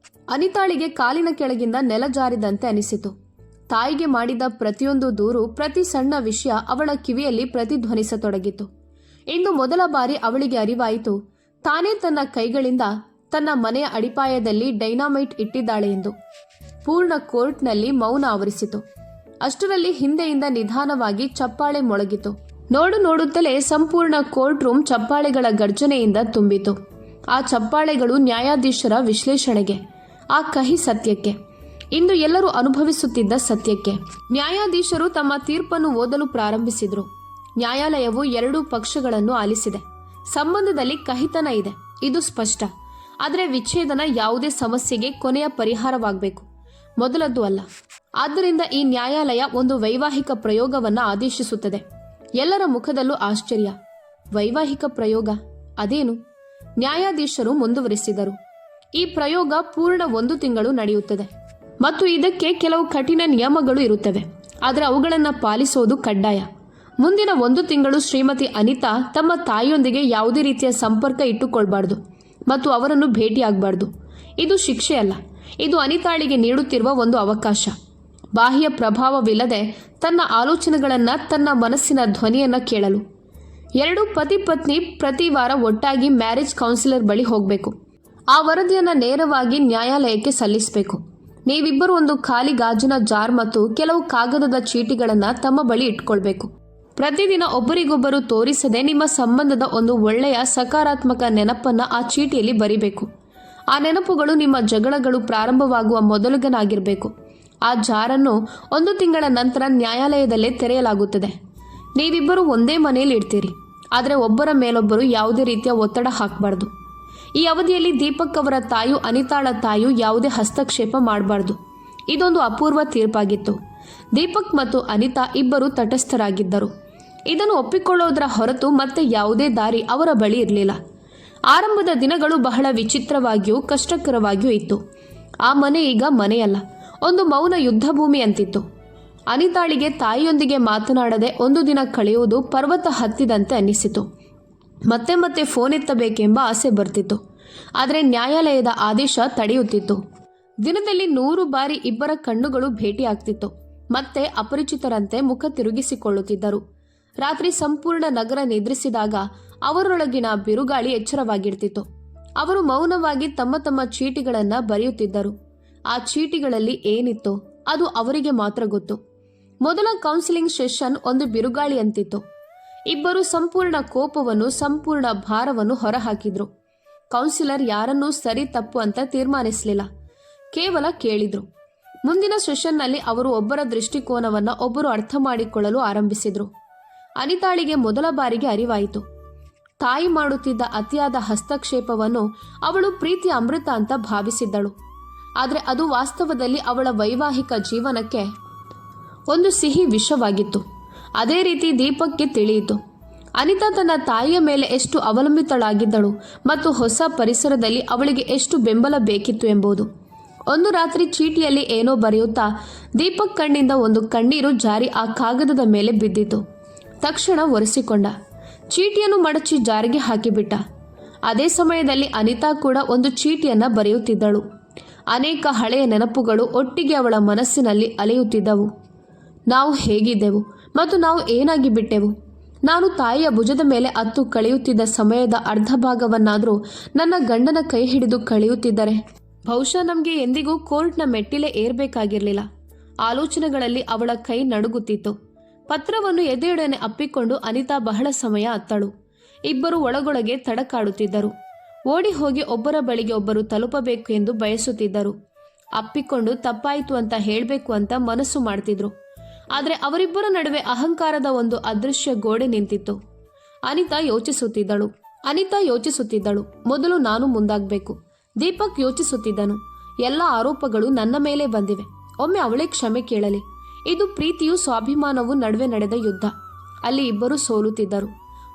ಅನಿತಾಳಿಗೆ ಕಾಲಿನ ಕೆಳಗಿಂದ ನೆಲ ಜಾರಿದಂತೆ ಅನಿಸಿತು. ತಾಯಿಗೆ ಮಾಡಿದ ಪ್ರತಿಯೊಂದು ದೂರು, ಪ್ರತಿ ಸಣ್ಣ ವಿಷಯ ಅವಳ ಕಿವಿಯಲ್ಲಿ ಪ್ರತಿಧ್ವನಿಸತೊಡಗಿತು. ಇಂದು ಮೊದಲ ಬಾರಿ ಅವಳಿಗೆ ಅರಿವಾಯಿತು, ತಾನೇ ತನ್ನ ಕೈಗಳಿಂದ ತನ್ನ ಮನೆಯ ಅಡಿಪಾಯದಲ್ಲಿ ಡೈನಾಮೈಟ್ ಇಟ್ಟಿದ್ದಾಳೆ ಎಂದು. ಪೂರ್ಣ ಕೋರ್ಟ್ನಲ್ಲಿ ಮೌನ ಆವರಿಸಿತು. ಅಷ್ಟರಲ್ಲಿ ಹಿಂದೆಯಿಂದ ನಿಧಾನವಾಗಿ ಚಪ್ಪಾಳೆ ಮೊಳಗಿತು. ನೋಡುತ್ತಲೇ ಸಂಪೂರ್ಣ ಕೋರ್ಟ್ ರೂಮ್ ಚಪ್ಪಾಳೆಗಳ ಗರ್ಜನೆಯಿಂದ ತುಂಬಿತು. ಆ ಚಪ್ಪಾಳೆಗಳು ನ್ಯಾಯಾಧೀಶರ ವಿಶ್ಲೇಷಣೆಗೆ, ಆ ಕಹಿ ಸತ್ಯಕ್ಕೆ, ಇಂದು ಎಲ್ಲರೂ ಅನುಭವಿಸುತ್ತಿದ್ದ ಸತ್ಯಕ್ಕೆ. ನ್ಯಾಯಾಧೀಶರು ತಮ್ಮ ತೀರ್ಪನ್ನು ಓದಲು ಪ್ರಾರಂಭಿಸಿದರು. ನ್ಯಾಯಾಲಯವು 2 ಪಕ್ಷಗಳನ್ನು ಆಲಿಸಿದೆ. ಸಂಬಂಧದಲ್ಲಿ ಕಹಿತನ ಇದೆ, ಇದು ಸ್ಪಷ್ಟ. ಆದರೆ ವಿಚ್ಛೇದನ ಯಾವುದೇ ಸಮಸ್ಯೆಗೆ ಕೊನೆಯ ಪರಿಹಾರವಾಗಬೇಕು, ಮೊದಲದ್ದು ಅಲ್ಲ. ಆದ್ದರಿಂದ ಈ ನ್ಯಾಯಾಲಯ ಒಂದು ವೈವಾಹಿಕ ಪ್ರಯೋಗವನ್ನು ಆದೇಶಿಸುತ್ತದೆ. ಎಲ್ಲರ ಮುಖದಲ್ಲೂ ಆಶ್ಚರ್ಯ. ವೈವಾಹಿಕ ಪ್ರಯೋಗ ಅದೇನು? ನ್ಯಾಯಾಧೀಶರು ಮುಂದುವರಿಸಿದರು. ಈ ಪ್ರಯೋಗ ಪೂರ್ಣ 1 ತಿಂಗಳು ನಡೆಯುತ್ತದೆ ಮತ್ತು ಇದಕ್ಕೆ ಕೆಲವು ಕಠಿಣ ನಿಯಮಗಳು ಇರುತ್ತವೆ. ಆದರೆ ಅವುಗಳನ್ನು ಪಾಲಿಸುವುದು ಕಡ್ಡಾಯ. ಮುಂದಿನ 1 ತಿಂಗಳು ಶ್ರೀಮತಿ ಅನಿತಾ ತಮ್ಮ ತಾಯಿಯೊಂದಿಗೆ ಯಾವುದೇ ರೀತಿಯ ಸಂಪರ್ಕ ಇಟ್ಟುಕೊಳ್ಬಾರ್ದು ಮತ್ತು ಅವರನ್ನು ಭೇಟಿಯಾಗಬಾರ್ದು. ಇದು ಶಿಕ್ಷೆ ಅಲ್ಲ, ಇದು ಅನಿತಾಳಿಗೆ ನೀಡುತ್ತಿರುವ ಒಂದು ಅವಕಾಶ. ಬಾಹ್ಯ ಪ್ರಭಾವವಿಲ್ಲದೆ ತನ್ನ ಆಲೋಚನೆಗಳನ್ನು, ತನ್ನ ಮನಸ್ಸಿನ ಧ್ವನಿಯನ್ನು ಕೇಳಲು. 2 ಪತಿ ಪತ್ನಿ ಪ್ರತಿ ವಾರ ಒಟ್ಟಾಗಿ ಮ್ಯಾರೇಜ್ ಕೌನ್ಸಿಲರ್ ಬಳಿ ಹೋಗಬೇಕು. ಆ ವರದಿಯನ್ನು ನೇರವಾಗಿ ನ್ಯಾಯಾಲಯಕ್ಕೆ ಸಲ್ಲಿಸಬೇಕು. ನೀವಿಬ್ಬರು ಒಂದು ಖಾಲಿ ಗಾಜಿನ ಜಾರ್ ಮತ್ತು ಕೆಲವು ಕಾಗದದ ಚೀಟಿಗಳನ್ನು ತಮ್ಮ ಬಳಿ ಇಟ್ಕೊಳ್ಬೇಕು. ಪ್ರತಿದಿನ ಒಬ್ಬರಿಗೊಬ್ಬರು ತೋರಿಸದೆ ನಿಮ್ಮ ಸಂಬಂಧದ ಒಂದು ಒಳ್ಳೆಯ ಸಕಾರಾತ್ಮಕ ನೆನಪನ್ನು ಆ ಚೀಟಿಯಲ್ಲಿ ಬರಿಬೇಕು. ಆ ನೆನಪುಗಳು ನಿಮ್ಮ ಜಗಳಗಳು ಪ್ರಾರಂಭವಾಗುವ ಮೊದಲಿಗನಾಗಿರಬೇಕು. ಆ ಜಾರನ್ನು 1 ತಿಂಗಳ ನಂತರ ನ್ಯಾಯಾಲಯದಲ್ಲೇ ತೆರೆಯಲಾಗುತ್ತದೆ. ನೀವಿಬ್ಬರು ಒಂದೇ ಮನೆಯಲ್ಲಿ ಇರ್ತೀರಿ, ಆದರೆ ಒಬ್ಬರ ಮೇಲೊಬ್ಬರು ಯಾವುದೇ ರೀತಿಯ ಒತ್ತಡ ಹಾಕಬಾರ್ದು. ಈ ಅವಧಿಯಲ್ಲಿ ದೀಪಕ್ ಅವರ ತಾಯು, ಅನಿತಾಳ ತಾಯು ಯಾವುದೇ ಹಸ್ತಕ್ಷೇಪ ಮಾಡಬಾರ್ದು. ಇದೊಂದು ಅಪೂರ್ವ ತೀರ್ಪಾಗಿತ್ತು. ದೀಪಕ್ ಮತ್ತು ಅನಿತಾ ಇಬ್ಬರು ತಟಸ್ಥರಾಗಿದ್ದರು. ಇದನ್ನು ಒಪ್ಪಿಕೊಳ್ಳೋದರ ಹೊರತು ಮತ್ತೆ ಯಾವುದೇ ದಾರಿ ಅವರ ಬಳಿ ಇರಲಿಲ್ಲ. ಆರಂಭದ ದಿನಗಳು ಬಹಳ ವಿಚಿತ್ರವಾಗಿಯೂ ಕಷ್ಟಕರವಾಗಿಯೂ ಇತ್ತು. ಆ ಮನೆ ಈಗ ಮನೆಯಲ್ಲ, ಒಂದು ಮೌನ ಯುದ್ಧಭೂಮಿ ಅಂತಿತ್ತು. ಅನಿತಾಳಿಗೆ ತಾಯಿಯೊಂದಿಗೆ ಮಾತನಾಡದೆ 1 ದಿನ ಕಳೆಯುವುದು ಪರ್ವತ ಹತ್ತಿದಂತೆ ಅನ್ನಿಸಿತು. ಮತ್ತೆ ಮತ್ತೆ ಫೋನ್ ಎತ್ತಬೇಕೆಂಬ ಆಸೆ ಬರ್ತಿತ್ತು. ಆದರೆ ನ್ಯಾಯಾಲಯದ ಆದೇಶ ತಡೆಯುತ್ತಿತ್ತು. ದಿನದಲ್ಲಿ 100 ಬಾರಿ ಇಬ್ಬರ ಕಣ್ಣುಗಳು ಭೇಟಿಯಾಗ್ತಿತ್ತು. ಮತ್ತೆ ಅಪರಿಚಿತರಂತೆ ಮುಖ ತಿರುಗಿಸಿಕೊಳ್ಳುತ್ತಿದ್ದರು. ರಾತ್ರಿ ಸಂಪೂರ್ಣ ನಗರ ನಿದ್ರಿಸಿದಾಗ ಅವರೊಳಗಿನ ಬಿರುಗಾಳಿ ಎಚ್ಚರವಾಗಿರ್ತಿತ್ತು. ಅವರು ಮೌನವಾಗಿ ತಮ್ಮ ತಮ್ಮ ಚೀಟಿಗಳನ್ನು ಬರೆಯುತ್ತಿದ್ದರು. ಆ ಚೀಟಿಗಳಲ್ಲಿ ಏನಿತ್ತು ಅದು ಅವರಿಗೆ ಮಾತ್ರ ಗೊತ್ತು. ಮೊದಲ ಕೌನ್ಸಿಲಿಂಗ್ ಸೆಷನ್ ಒಂದು ಬಿರುಗಾಳಿ ಅಂತಿತ್ತು. ಇಬ್ಬರು ಸಂಪೂರ್ಣ ಕೋಪವನ್ನು, ಸಂಪೂರ್ಣ ಭಾರವನ್ನು ಹೊರಹಾಕಿದ್ರು. ಕೌನ್ಸಿಲರ್ ಯಾರನ್ನೂ ಸರಿ ತಪ್ಪು ಅಂತ ತೀರ್ಮಾನಿಸಲಿಲ್ಲ, ಕೇವಲ ಕೇಳಿದ್ರು. ಮುಂದಿನ ಸೆಷನ್ನಲ್ಲಿ ಅವರು ಒಬ್ಬರ ದೃಷ್ಟಿಕೋನವನ್ನು ಒಬ್ಬರು ಅರ್ಥ ಮಾಡಿಕೊಳ್ಳಲು ಆರಂಭಿಸಿದ್ರು. ಅನಿತಾಳಿಗೆ ಮೊದಲ ಬಾರಿಗೆ ಅರಿವಾಯಿತು. ತಾಯಿ ಮಾಡುತ್ತಿದ್ದ ಅತಿಯಾದ ಹಸ್ತಕ್ಷೇಪವನ್ನು ಅವಳು ಪ್ರೀತಿಯ ಅಮೃತ ಅಂತ ಭಾವಿಸಿದ್ದಳು. ಆದರೆ ಅದು ವಾಸ್ತವದಲ್ಲಿ ಅವಳ ವೈವಾಹಿಕ ಜೀವನಕ್ಕೆ ಒಂದು ಸಿಹಿ ವಿಷವಾಗಿತ್ತು. ಅದೇ ರೀತಿ ದೀಪಕ್ಗೆ ತಿಳಿಯಿತು. ಅನಿತಾ ತನ್ನ ತಾಯಿಯ ಮೇಲೆ ಎಷ್ಟು ಅವಲಂಬಿತಳಾಗಿದ್ದಳು ಮತ್ತು ಹೊಸ ಪರಿಸರದಲ್ಲಿ ಅವಳಿಗೆ ಎಷ್ಟು ಬೆಂಬಲ ಬೇಕಿತ್ತು ಎಂಬುದು. ಒಂದು ರಾತ್ರಿ ಚೀಟಿಯಲ್ಲಿ ಏನೋ ಬರೆಯುತ್ತಾ ದೀಪಕ್ ಕಣ್ಣಿಂದ ಒಂದು ಕಣ್ಣೀರು ಜಾರಿ ಆ ಕಾಗದದ ಮೇಲೆ ಬಿದ್ದಿತು. ತಕ್ಷಣ ಒರೆಸಿಕೊಂಡ. ಚೀಟಿಯನ್ನು ಮಡಚಿ ಜಾರಿಗೆ ಹಾಕಿಬಿಟ್ಟ. ಅದೇ ಸಮಯದಲ್ಲಿ ಅನಿತಾ ಕೂಡ ಒಂದು ಚೀಟಿಯನ್ನು ಬರೆಯುತ್ತಿದ್ದಳು. ಅನೇಕ ಹಳೆಯ ನೆನಪುಗಳು ಒಟ್ಟಿಗೆ ಅವಳ ಮನಸ್ಸಿನಲ್ಲಿ ಅಲೆಯುತ್ತಿದ್ದವು. ನಾವು ಹೇಗಿದ್ದೆವು ಮತ್ತು ನಾವು ಏನಾಗಿ ಬಿಟ್ಟೆವು. ನಾನು ತಾಯಿಯ ಭುಜದ ಮೇಲೆ ಅತ್ತು ಕಳೆಯುತ್ತಿದ್ದ ಸಮಯದ ಅರ್ಧ ಭಾಗವನ್ನಾದರೂ ನನ್ನ ಗಂಡನ ಕೈ ಹಿಡಿದು ಕಳೆಯುತ್ತಿದ್ದರೆ ಬಹುಶಃ ನಮಗೆ ಎಂದಿಗೂ ಕೋರ್ಟ್ನ ಮೆಟ್ಟಿಲೇ ಏರ್ಬೇಕಾಗಿರಲಿಲ್ಲ. ಆಲೋಚನೆಗಳಲ್ಲಿ ಅವಳ ಕೈ ನಡುಗುತ್ತಿತ್ತು. ಪತ್ರವನ್ನು ಎದೆಯೊಡನೆ ಅಪ್ಪಿಕೊಂಡು ಅನಿತಾ ಬಹಳ ಸಮಯ ಅತ್ತಳು. ಇಬ್ಬರು ಒಳಗೊಳಗೆ ತಡಕಾಡುತ್ತಿದ್ದರು. ಓಡಿ ಹೋಗಿ ಒಬ್ಬರ ಬಳಿಗೆ ಒಬ್ಬರು ತಲುಪಬೇಕು ಎಂದು ಬಯಸುತ್ತಿದ್ದರು. ಅಪ್ಪಿಕೊಂಡು ತಪ್ಪಾಯಿತು ಅಂತ ಹೇಳಬೇಕು ಅಂತ ಮನಸ್ಸು ಮಾಡ್ತಿದ್ರು. ಆದರೆ ಅವರಿಬ್ಬರ ನಡುವೆ ಅಹಂಕಾರದ ಒಂದು ಅದೃಶ್ಯ ಗೋಡೆ ನಿಂತಿತ್ತು. ಅನಿತಾ ಯೋಚಿಸುತ್ತಿದ್ದಳು, ಮೊದಲು ನಾನು ಮುಂದಾಗಬೇಕು. ದೀಪಕ್ ಯೋಚಿಸುತ್ತಿದ್ದನು, ಎಲ್ಲ ಆರೋಪಗಳು ನನ್ನ ಮೇಲೆ ಬಂದಿವೆ, ಒಮ್ಮೆ ಅವಳೇ ಕ್ಷಮೆ ಕೇಳಲಿ. ಇದು ಪ್ರೀತಿಯೂ ಸ್ವಾಭಿಮಾನವೂ ನಡುವೆ ನಡೆದ ಯುದ್ಧ. ಅಲ್ಲಿ ಇಬ್ಬರು ಸೋಲುತ್ತಿದ್ದರು.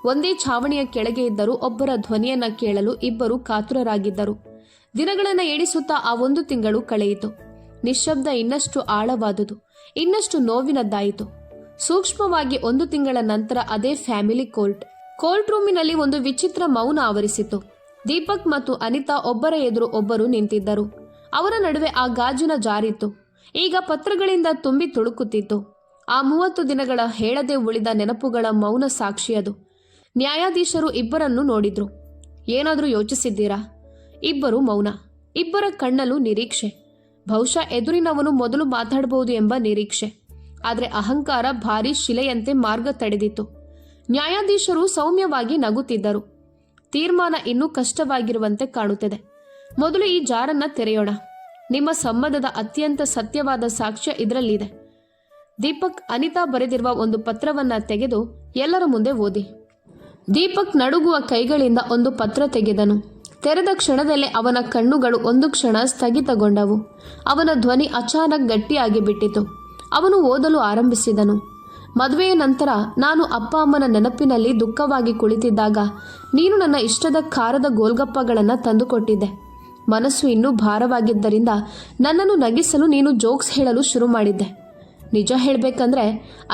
ಒಂದೇ ಛಾವಣಿಯ ಕೆಳಗೆ ಇದ್ದರೂ ಒಬ್ಬರ ಧ್ವನಿಯನ್ನ ಕೇಳಲು ಇಬ್ಬರು ಕಾತುರರಾಗಿದ್ದರು. ದಿನಗಳನ್ನು ಎಣಿಸುತ್ತಾ ಆ 1 ತಿಂಗಳು ಕಳೆಯಿತು. ನಿಶ್ಶಬ್ದ ಇನ್ನಷ್ಟು ಆಳವಾದುದು, ಇನ್ನಷ್ಟು ನೋವಿನದ್ದಾಯಿತು. ಸೂಕ್ಷ್ಮವಾಗಿ 1 ತಿಂಗಳ ನಂತರ ಅದೇ ಫ್ಯಾಮಿಲಿ ಕೋರ್ಟ್ ರೂಮಿನಲ್ಲಿ ಒಂದು ವಿಚಿತ್ರ ಮೌನ ಆವರಿಸಿತು. ದೀಪಕ್ ಮತ್ತು ಅನಿತಾ ಒಬ್ಬರ ಎದುರು ಒಬ್ಬರು ನಿಂತಿದ್ದರು. ಅವರ ನಡುವೆ ಆ ಗಾಜಿನ ಜಾರಿತ್ತು. ಈಗ ಪತ್ರಗಳಿಂದ ತುಂಬಿ ತುಳುಕುತ್ತಿತ್ತು. ಆ 30 ದಿನಗಳ ಹೇಳದೆ ಉಳಿದ ನೆನಪುಗಳ ಮೌನ ಸಾಕ್ಷಿಯದು. ನ್ಯಾಯಾಧೀಶರು ಇಬ್ಬರನ್ನು ನೋಡಿದ್ರು. ಏನಾದರೂ ಯೋಚಿಸಿದ್ದೀರಾ? ಇಬ್ಬರು ಮೌನ. ಇಬ್ಬರ ಕಣ್ಣಲ್ಲೂ ನಿರೀಕ್ಷೆ. ಬಹುಶಃ ಎದುರಿನವನು ಮೊದಲು ಮಾತಾಡಬಹುದು ಎಂಬ ನಿರೀಕ್ಷೆ. ಆದರೆ ಅಹಂಕಾರ ಭಾರೀ ಶಿಲೆಯಂತೆ ಮಾರ್ಗ ತಡೆದಿತ್ತು. ನ್ಯಾಯಾಧೀಶರು ಸೌಮ್ಯವಾಗಿ ನಗುತ್ತಿದ್ದರು. ತೀರ್ಮಾನ ಇನ್ನೂ ಕಷ್ಟವಾಗಿರುವಂತೆ ಕಾಣುತ್ತದೆ. ಮೊದಲು ಈ ಜಾರನ್ನ ತೆರೆಯೋಣ. ನಿಮ್ಮ ಸಂಬಂಧದ ಅತ್ಯಂತ ಸತ್ಯವಾದ ಸಾಕ್ಷ್ಯ ಇದರಲ್ಲಿದೆ. ದೀಪಕ್ ಅನಿತಾ ಬರೆದಿರುವ ಒಂದು ಪತ್ರವನ್ನ ತೆಗೆದು ಎಲ್ಲರ ಮುಂದೆ ಓದಿ. ದೀಪಕ್ ನಡುಗುವ ಕೈಗಳಿಂದ ಒಂದು ಪತ್ರ ತೆಗೆದನು. ತೆರೆದ ಕ್ಷಣದಲ್ಲೇ ಅವನ ಕಣ್ಣುಗಳು ಒಂದು ಕ್ಷಣ ಸ್ಥಗಿತಗೊಂಡವು. ಅವನ ಧ್ವನಿ ಅಚಾನಕ್ ಗಟ್ಟಿಯಾಗಿ ಬಿಟ್ಟಿತು. ಅವನು ಓದಲು ಆರಂಭಿಸಿದನು. ಮದುವೆಯ ನಂತರ ನಾನು ಅಪ್ಪ ಅಮ್ಮನ ನೆನಪಿನಲ್ಲಿ ದುಃಖವಾಗಿ ಕುಳಿತಿದ್ದಾಗ ನೀನು ನನ್ನ ಇಷ್ಟದ ಖಾರದ ಗೋಲ್ಗಪ್ಪಗಳನ್ನು ತಂದುಕೊಟ್ಟಿದ್ದೆ. ಮನಸ್ಸು ಇನ್ನೂ ಭಾರವಾಗಿದ್ದರಿಂದ ನನ್ನನ್ನು ನಗಿಸಲು ನೀನು ಜೋಕ್ಸ್ ಹೇಳಲು ಶುರು ಮಾಡಿದ್ದೆ. ನಿಜ ಹೇಳಬೇಕಂದ್ರೆ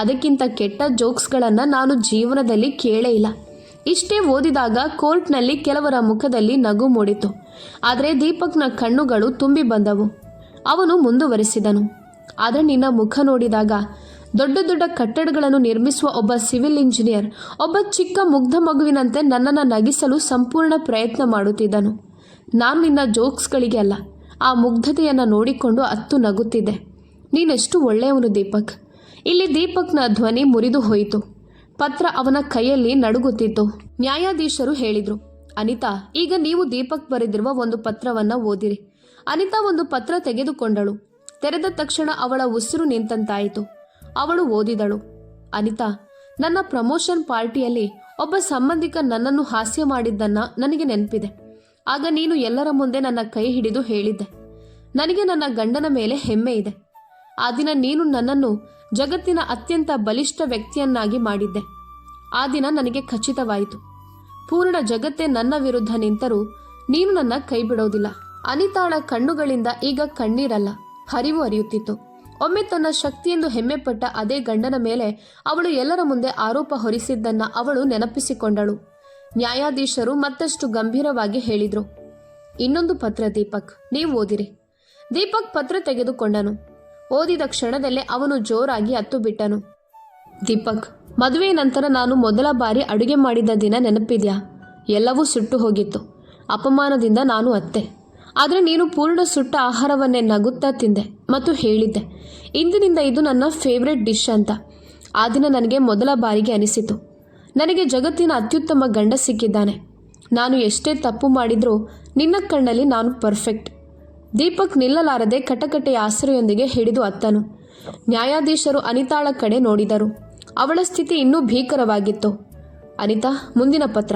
ಅದಕ್ಕಿಂತ ಕೆಟ್ಟ ಜೋಕ್ಸ್ಗಳನ್ನು ನಾನು ಜೀವನದಲ್ಲಿ ಕೇಳೇ ಇಲ್ಲ. ಇಷ್ಟೇ ಓದಿದಾಗ ಕೋರ್ಟ್ನಲ್ಲಿ ಕೆಲವರ ಮುಖದಲ್ಲಿ ನಗು ಮೂಡಿತು. ಆದರೆ ದೀಪಕ್ನ ಕಣ್ಣುಗಳು ತುಂಬಿ ಬಂದವು. ಅವನು ಮುಂದುವರೆಸಿದನು. ಆದರೆ ನಿನ್ನ ಮುಖ ನೋಡಿದಾಗ ದೊಡ್ಡ ದೊಡ್ಡ ಕಟ್ಟಡಗಳನ್ನು ನಿರ್ಮಿಸುವ ಒಬ್ಬ ಸಿವಿಲ್ ಇಂಜಿನಿಯರ್ ಒಬ್ಬ ಚಿಕ್ಕ ಮುಗ್ಧ ಮಗುವಿನಂತೆ ನನ್ನನ್ನು ನಗಿಸಲು ಸಂಪೂರ್ಣ ಪ್ರಯತ್ನ ಮಾಡುತ್ತಿದ್ದನು. ನಾನು ನಿನ್ನ ಜೋಕ್ಸ್ಗಳಿಗೆ ಅಲ್ಲ, ಆ ಮುಗ್ಧತೆಯನ್ನು ನೋಡಿಕೊಂಡು ಅತ್ತು ನಗುತ್ತಿದ್ದೆ. ನೀನೆಷ್ಟು ಒಳ್ಳೆಯವನು ದೀಪಕ್. ಇಲ್ಲಿ ದೀಪಕ್ನ ಧ್ವನಿ ಮುರಿದು ಹೋಯಿತು. ಪತ್ರ ಅವನ ಕೈಯಲ್ಲಿ ನಡುಗುತ್ತಿತ್ತು. ನ್ಯಾಯಾಧೀಶರು ಹೇಳಿದ್ರು, ಅನಿತಾ, ಈಗ ನೀವು ದೀಪಕ್ ಬರೆದಿರುವ ಒಂದು ಪತ್ರವನ್ನ ಓದಿರಿ. ಅನಿತಾ ಒಂದು ಪತ್ರ ತೆಗೆದುಕೊಂಡಳು. ತೆರೆದ ತಕ್ಷಣ ಅವಳ ಉಸಿರು ನಿಂತಂತಾಯಿತು. ಅವಳು ಓದಿದಳು. ಅನಿತಾ, ನನ್ನ ಪ್ರಮೋಷನ್ ಪಾರ್ಟಿಯಲ್ಲಿ ಒಬ್ಬ ಸಂಬಂಧಿಕ ನನ್ನನ್ನು ಹಾಸ್ಯ ಮಾಡಿದ್ದನ್ನ ನನಗೆ ನೆನಪಿದೆ. ಆಗ ನೀನು ಎಲ್ಲರ ಮುಂದೆ ನನ್ನ ಕೈ ಹಿಡಿದು ಹೇಳಿದ್ದೆ, ನನಗೆ ನನ್ನ ಗಂಡನ ಮೇಲೆ ಹೆಮ್ಮೆ ಇದೆ. ಆ ದಿನ ನೀನು ನನ್ನನ್ನು ಜಗತ್ತಿನ ಅತ್ಯಂತ ಬಲಿಷ್ಠ ವ್ಯಕ್ತಿಯನ್ನಾಗಿ ಮಾಡಿದ್ದೆ. ಆ ದಿನ ನನಗೆ ಖಚಿತವಾಯಿತು, ಪೂರ್ಣ ಜಗತ್ತೇ ನನ್ನ ವಿರುದ್ಧ ನಿಂತರೂ ನೀನು ನನ್ನ ಕೈ ಬಿಡೋದಿಲ್ಲ. ಅನಿತಾಳ ಕಣ್ಣುಗಳಿಂದ ಈಗ ಕಣ್ಣೀರಲ್ಲ, ಹರಿವು ಹರಿಯುತ್ತಿತ್ತು. ಒಮ್ಮೆ ತನ್ನ ಶಕ್ತಿಯೆಂದು ಹೆಮ್ಮೆಪಟ್ಟ ಅದೇ ಗಂಡನ ಮೇಲೆ ಅವಳು ಎಲ್ಲರ ಮುಂದೆ ಆರೋಪ ಹೊರಿಸಿದ್ದನ್ನ ಅವಳು ನೆನಪಿಸಿಕೊಂಡಳು. ನ್ಯಾಯಾಧೀಶರು ಮತ್ತಷ್ಟು ಗಂಭೀರವಾಗಿ ಹೇಳಿದ್ರು, ಇನ್ನೊಂದು ಪತ್ರ ದೀಪಕ್, ನೀವು ಓದಿರಿ. ದೀಪಕ್ ಪತ್ರ ತೆಗೆದುಕೊಂಡನು. ಓದಿದ ಕ್ಷಣದಲ್ಲೇ ಅವನು ಜೋರಾಗಿ ಅತ್ತು ಬಿಟ್ಟನು. ದೀಪಕ್, ಮದುವೆ ನಂತರ ನಾನು ಮೊದಲ ಬಾರಿ ಅಡುಗೆ ಮಾಡಿದ ದಿನ ನೆನಪಿದ್ಯಾ? ಎಲ್ಲವೂ ಸುಟ್ಟು ಹೋಗಿತ್ತು. ಅಪಮಾನದಿಂದ ನಾನು ಅತ್ತೆ. ಆದರೆ ನೀನು ಪೂರ್ಣ ಸುಟ್ಟ ಆಹಾರವನ್ನೇ ನಗುತ್ತಾ ತಿಂದೆ ಮತ್ತು ಹೇಳಿದ್ದೆ, ಇಂದಿನಿಂದ ಇದು ನನ್ನ ಫೇವ್ರೆಟ್ ಡಿಶ್ ಅಂತ. ಆ ದಿನ ನನಗೆ ಮೊದಲ ಬಾರಿಗೆ ಅನಿಸಿತು, ನನಗೆ ಜಗತ್ತಿನ ಅತ್ಯುತ್ತಮ ಗಂಡ ಸಿಕ್ಕಿದ್ದಾನೆ. ನಾನು ಎಷ್ಟೇ ತಪ್ಪು ಮಾಡಿದ್ರೂ ನಿನ್ನ ಕಣ್ಣಲ್ಲಿ ನಾನು ಪರ್ಫೆಕ್ಟ್. ದೀಪಕ್ ನಿಲ್ಲಲಾರದೆ ಕಟಕಟೆಯ ಆಸರೆಯೊಂದಿಗೆ ಹಿಡಿದು ಅತ್ತನು. ನ್ಯಾಯಾಧೀಶರು ಅನಿತಾಳ ಕಡೆ ನೋಡಿದರು. ಅವಳ ಸ್ಥಿತಿ ಇನ್ನೂ ಭೀಕರವಾಗಿತ್ತು. ಅನಿತಾ, ಮುಂದಿನ ಪತ್ರ.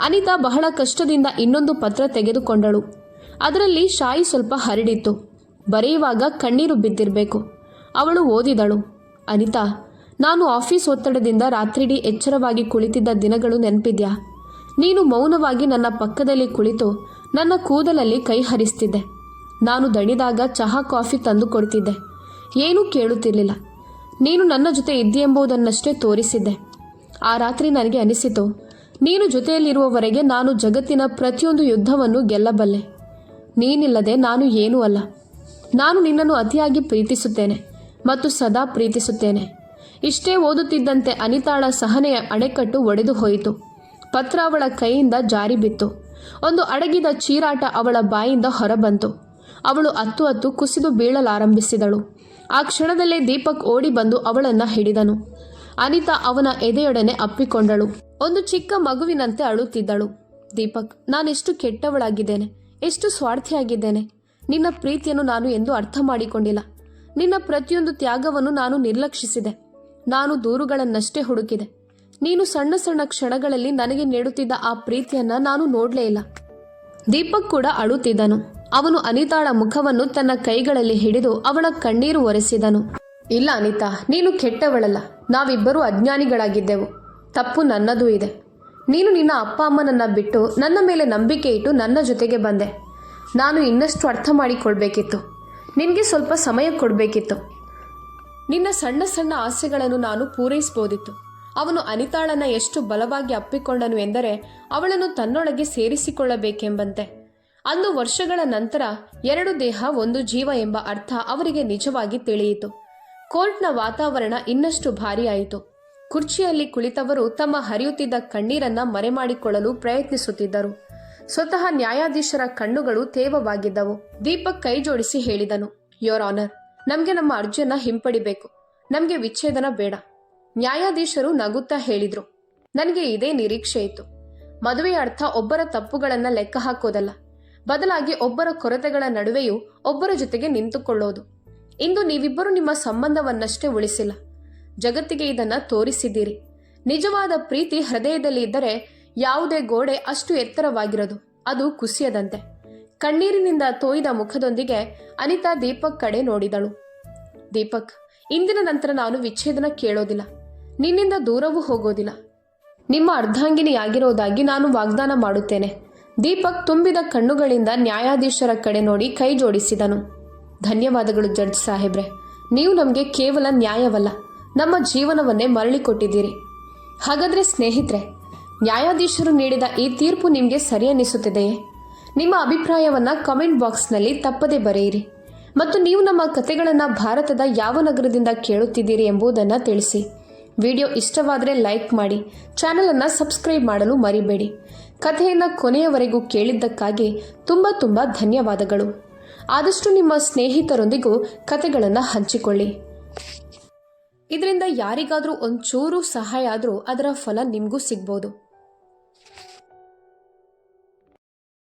ಅನಿತಾ ಬಹಳ ಕಷ್ಟದಿಂದ ಇನ್ನೊಂದು ಪತ್ರ ತೆಗೆದುಕೊಂಡಳು. ಅದರಲ್ಲಿ ಶಾಯಿ ಸ್ವಲ್ಪ ಹರಡಿತ್ತು. ಬರೆಯುವಾಗ ಕಣ್ಣೀರು ಬಿದ್ದಿರಬೇಕು. ಅವಳು ಓದಿದಳು. ಅನಿತಾ, ನಾನು ಆಫೀಸ್ ಒತ್ತಡದಿಂದ ರಾತ್ರಿಡೀ ಎಚ್ಚರವಾಗಿ ಕುಳಿತಿದ್ದ ದಿನಗಳು ನೆನಪಿದ್ಯಾ? ನೀನು ಮೌನವಾಗಿ ನನ್ನ ಪಕ್ಕದಲ್ಲಿ ಕುಳಿತು ನನ್ನ ಕೂದಲಲ್ಲಿ ಕೈ ಹರಿಸ್ತಿದ್ದೆ. ನಾನು ದಣಿದಾಗ ಚಹಾ ಕಾಫಿ ತಂದು ಕೊಡ್ತಿದ್ದೆ. ಏನೂ ಕೇಳುತ್ತಿರಲಿಲ್ಲ. ನೀನು ನನ್ನ ಜೊತೆ ಇದ್ದೀಯೆಂಬುದನ್ನಷ್ಟೇ ತೋರಿಸಿದ್ದೆ. ಆ ರಾತ್ರಿ ನನಗೆ ಅನಿಸಿತು, ನೀನು ಜೊತೆಯಲ್ಲಿರುವವರೆಗೆ ನಾನು ಜಗತ್ತಿನ ಪ್ರತಿಯೊಂದು ಯುದ್ಧವನ್ನು ಗೆಲ್ಲಬಲ್ಲೆ. ನೀನಿಲ್ಲದೆ ನಾನು ಏನೂ ಅಲ್ಲ. ನಾನು ನಿನ್ನನ್ನು ಅತಿಯಾಗಿ ಪ್ರೀತಿಸುತ್ತೇನೆ ಮತ್ತು ಸದಾ ಪ್ರೀತಿಸುತ್ತೇನೆ. ಇಷ್ಟೇ ಓದುತ್ತಿದ್ದಂತೆ ಅನಿತಾಳ ಸಹನೆಯ ಅಣೆಕಟ್ಟು ಒಡೆದು ಹೋಯಿತು. ಪತ್ರ ಅವಳ ಕೈಯಿಂದ ಜಾರಿ ಬಿತ್ತು. ಒಂದು ಅಡಗಿದ ಚೀರಾಟ ಅವಳ ಬಾಯಿಂದ ಹೊರಬಂತು. ಅವಳು ಅತ್ತು ಅತ್ತು ಕುಸಿದು ಬೀಳಲಾರಂಭಿಸಿದಳು. ಆ ಕ್ಷಣದಲ್ಲೇ ದೀಪಕ್ ಓಡಿ ಬಂದು ಅವಳನ್ನು ಹಿಡಿದನು. ಅನಿತಾ ಅವನ ಎದೆಯೊಡನೆ ಅಪ್ಪಿಕೊಂಡಳು. ಒಂದು ಚಿಕ್ಕ ಮಗುವಿನಂತೆ ಅಳುತ್ತಿದ್ದಳು. ದೀಪಕ್, ನಾನೆಷ್ಟು ಕೆಟ್ಟವಳಾಗಿದ್ದೇನೆ, ಎಷ್ಟು ಸ್ವಾರ್ಥಿಯಾಗಿದ್ದೇನೆ. ನಿನ್ನ ಪ್ರೀತಿಯನ್ನು ನಾನು ಎಂದೂ ಅರ್ಥ ಮಾಡಿಕೊಂಡಿಲ್ಲ. ನಿನ್ನ ಪ್ರತಿಯೊಂದು ತ್ಯಾಗವನ್ನು ನಾನು ನಿರ್ಲಕ್ಷಿಸಿದೆ. ನಾನು ದೂರುಗಳನ್ನಷ್ಟೇ ಹುಡುಕಿದೆ. ನೀನು ಸಣ್ಣ ಸಣ್ಣ ಕ್ಷಣಗಳಲ್ಲಿ ನನಗೆ ನೀಡುತ್ತಿದ್ದ ಆ ಪ್ರೀತಿಯನ್ನ ನಾನು ನೋಡಲೇ ಇಲ್ಲ. ದೀಪಕ್ ಕೂಡ ಅಳುತ್ತಿದ್ದನು. ಅವನು ಅನಿತಾಳ ಮುಖವನ್ನು ತನ್ನ ಕೈಗಳಲ್ಲಿ ಹಿಡಿದು ಅವಳ ಕಣ್ಣೀರು ಒರೆಸಿದನು. ಇಲ್ಲ ಅನಿತಾ, ನೀನು ಕೆಟ್ಟವಳಲ್ಲ. ನಾವಿಬ್ಬರೂ ಅಜ್ಞಾನಿಗಳಾಗಿದ್ದೆವು. ತಪ್ಪು ನನ್ನದೂ ಇದೆ. ನೀನು ನಿನ್ನ ಅಪ್ಪ ಅಮ್ಮನನ್ನ ಬಿಟ್ಟು ನನ್ನ ಮೇಲೆ ನಂಬಿಕೆ ಇಟ್ಟು ನನ್ನ ಜೊತೆಗೆ ಬಂದೆ. ನಾನು ಇನ್ನಷ್ಟು ಅರ್ಥ ಮಾಡಿಕೊಳ್ಬೇಕಿತ್ತು. ನಿನಗೆ ಸ್ವಲ್ಪ ಸಮಯ ಕೊಡಬೇಕಿತ್ತು. ನಿನ್ನ ಸಣ್ಣ ಸಣ್ಣ ಆಸೆಗಳನ್ನು ನಾನು ಪೂರೈಸಬಹುದಿತ್ತು. ಅವನು ಅನಿತಾಳನ್ನ ಎಷ್ಟು ಬಲವಾಗಿ ಅಪ್ಪಿಕೊಂಡನು ಎಂದರೆ ಅವಳನ್ನು ತನ್ನೊಳಗೆ ಸೇರಿಸಿಕೊಳ್ಳಬೇಕೆಂಬಂತೆ. ಅಂದು ವರ್ಷಗಳ ನಂತರ 2 ದೇಹ 1 ಜೀವ ಎಂಬ ಅರ್ಥ ಅವರಿಗೆ ನಿಜವಾಗಿ ತಿಳಿಯಿತು. ಕೋರ್ಟ್ನ ವಾತಾವರಣ ಇನ್ನಷ್ಟು ಭಾರಿಯಾಯಿತು. ಕುರ್ಚಿಯಲ್ಲಿ ಕುಳಿತವರು ತಮ್ಮ ಹರಿಯುತ್ತಿದ್ದ ಕಣ್ಣೀರನ್ನ ಮರೆಮಾಡಿಕೊಳ್ಳಲು ಪ್ರಯತ್ನಿಸುತ್ತಿದ್ದರು. ಸ್ವತಃ ನ್ಯಾಯಾಧೀಶರ ಕಣ್ಣುಗಳು ತೇವವಾಗಿದ್ದವು. ದೀಪಕ್ ಕೈ ಜೋಡಿಸಿ ಹೇಳಿದನು, ಯೋರ್ ಆನರ್, ನಮಗೆ ನಮ್ಮ ಅರ್ಜಿಯನ್ನ ಹಿಂಪಡಿಬೇಕು. ನಮಗೆ ವಿಚ್ಛೇದನ ಬೇಡ. ನ್ಯಾಯಾಧೀಶರು ನಗುತ್ತಾ ಹೇಳಿದ್ರು, ನನಗೆ ಇದೇ ನಿರೀಕ್ಷೆ ಇತ್ತು. ಮದುವೆಯ ಅರ್ಥ ಒಬ್ಬರ ತಪ್ಪುಗಳನ್ನ ಲೆಕ್ಕ ಹಾಕೋದಲ್ಲ, ಬದಲಾಗಿ ಒಬ್ಬರ ಕೊರತೆಗಳ ನಡುವೆಯೂ ಒಬ್ಬರ ಜೊತೆಗೆ ನಿಂತುಕೊಳ್ಳೋದು. ಇಂದು ನೀವಿಬ್ಬರು ನಿಮ್ಮ ಸಂಬಂಧವನ್ನಷ್ಟೇ ಉಳಿಸಿಲ್ಲ, ಜಗತ್ತಿಗೆ ಇದನ್ನ ತೋರಿಸಿದ್ದೀರಿ. ನಿಜವಾದ ಪ್ರೀತಿ ಹೃದಯದಲ್ಲಿ ಇದ್ದರೆ ಯಾವುದೇ ಗೋಡೆ ಅಷ್ಟು ಎತ್ತರವಾಗಿರೋದು, ಅದು ಕುಸಿಯದಂತೆ. ಕಣ್ಣೀರಿನಿಂದ ತೋಯ್ದ ಮುಖದೊಂದಿಗೆ ಅನಿತಾ ದೀಪಕ್ ಕಡೆ ನೋಡಿದಳು. ದೀಪಕ್, ಇಂದಿನ ನಂತರ ನಾನು ವಿಚ್ಛೇದನ ಕೇಳೋದಿಲ್ಲ, ನಿನ್ನಿಂದ ದೂರವೂ ಹೋಗೋದಿಲ್ಲ. ನಿಮ್ಮ ಅರ್ಧಾಂಗಿನಿಯಾಗಿರೋದಾಗಿ ನಾನು ವಾಗ್ದಾನ ಮಾಡುತ್ತೇನೆ. ದೀಪಕ್ ತುಂಬಿದ ಕಣ್ಣುಗಳಿಂದ ನ್ಯಾಯಾಧೀಶರ ಕಡೆ ನೋಡಿ ಕೈ ಜೋಡಿಸಿದನು. ಧನ್ಯವಾದಗಳು ಜಡ್ಜ್ ಸಾಹೇಬ್ರೆ. ನೀವು ನಮಗೆ ಕೇವಲ ನ್ಯಾಯವಲ್ಲ, ನಮ್ಮ ಜೀವನವನ್ನೇ ಮರಳಿ ಕೊಟ್ಟಿದ್ದೀರಿ. ಹಾಗಾದ್ರೆ ಸ್ನೇಹಿತರೆ, ನ್ಯಾಯಾಧೀಶರು ನೀಡಿದ ಈ ತೀರ್ಪು ನಿಮಗೆ ಸರಿ ಅನ್ನಿಸುತ್ತಿದೆಯೇ? ನಿಮ್ಮ ಅಭಿಪ್ರಾಯವನ್ನ ಕಮೆಂಟ್ ಬಾಕ್ಸ್ನಲ್ಲಿ ತಪ್ಪದೇ ಬರೆಯಿರಿ. ಮತ್ತು ನೀವು ನಮ್ಮ ಕಥೆಗಳನ್ನು ಭಾರತದ ಯಾವ ನಗರದಿಂದ ಕೇಳುತ್ತಿದ್ದೀರಿ ಎಂಬುದನ್ನು ತಿಳಿಸಿ. ವಿಡಿಯೋ ಇಷ್ಟವಾದರೆ ಲೈಕ್ ಮಾಡಿ, ಚಾನಲನ್ನು ಸಬ್ಸ್ಕ್ರೈಬ್ ಮಾಡಲು ಮರಿಬೇಡಿ. ಕಥೆಯನ್ನು ಕೊನೆಯವರೆಗೂ ಕೇಳಿದ್ದಕ್ಕಾಗಿ ತುಂಬ ಧನ್ಯವಾದಗಳು. ಆದಷ್ಟು ನಿಮ್ಮ ಸ್ನೇಹಿತರೊಂದಿಗೂ ಕಥೆಗಳನ್ನು ಹಂಚಿಕೊಳ್ಳಿ. ಇದರಿಂದ ಯಾರಿಗಾದರೂ ಒಂಚೂರು ಸಹಾಯ ಆದರೂ ಅದರ ಫಲ ನಿಮಗೂ ಸಿಗ್ಬೋದು.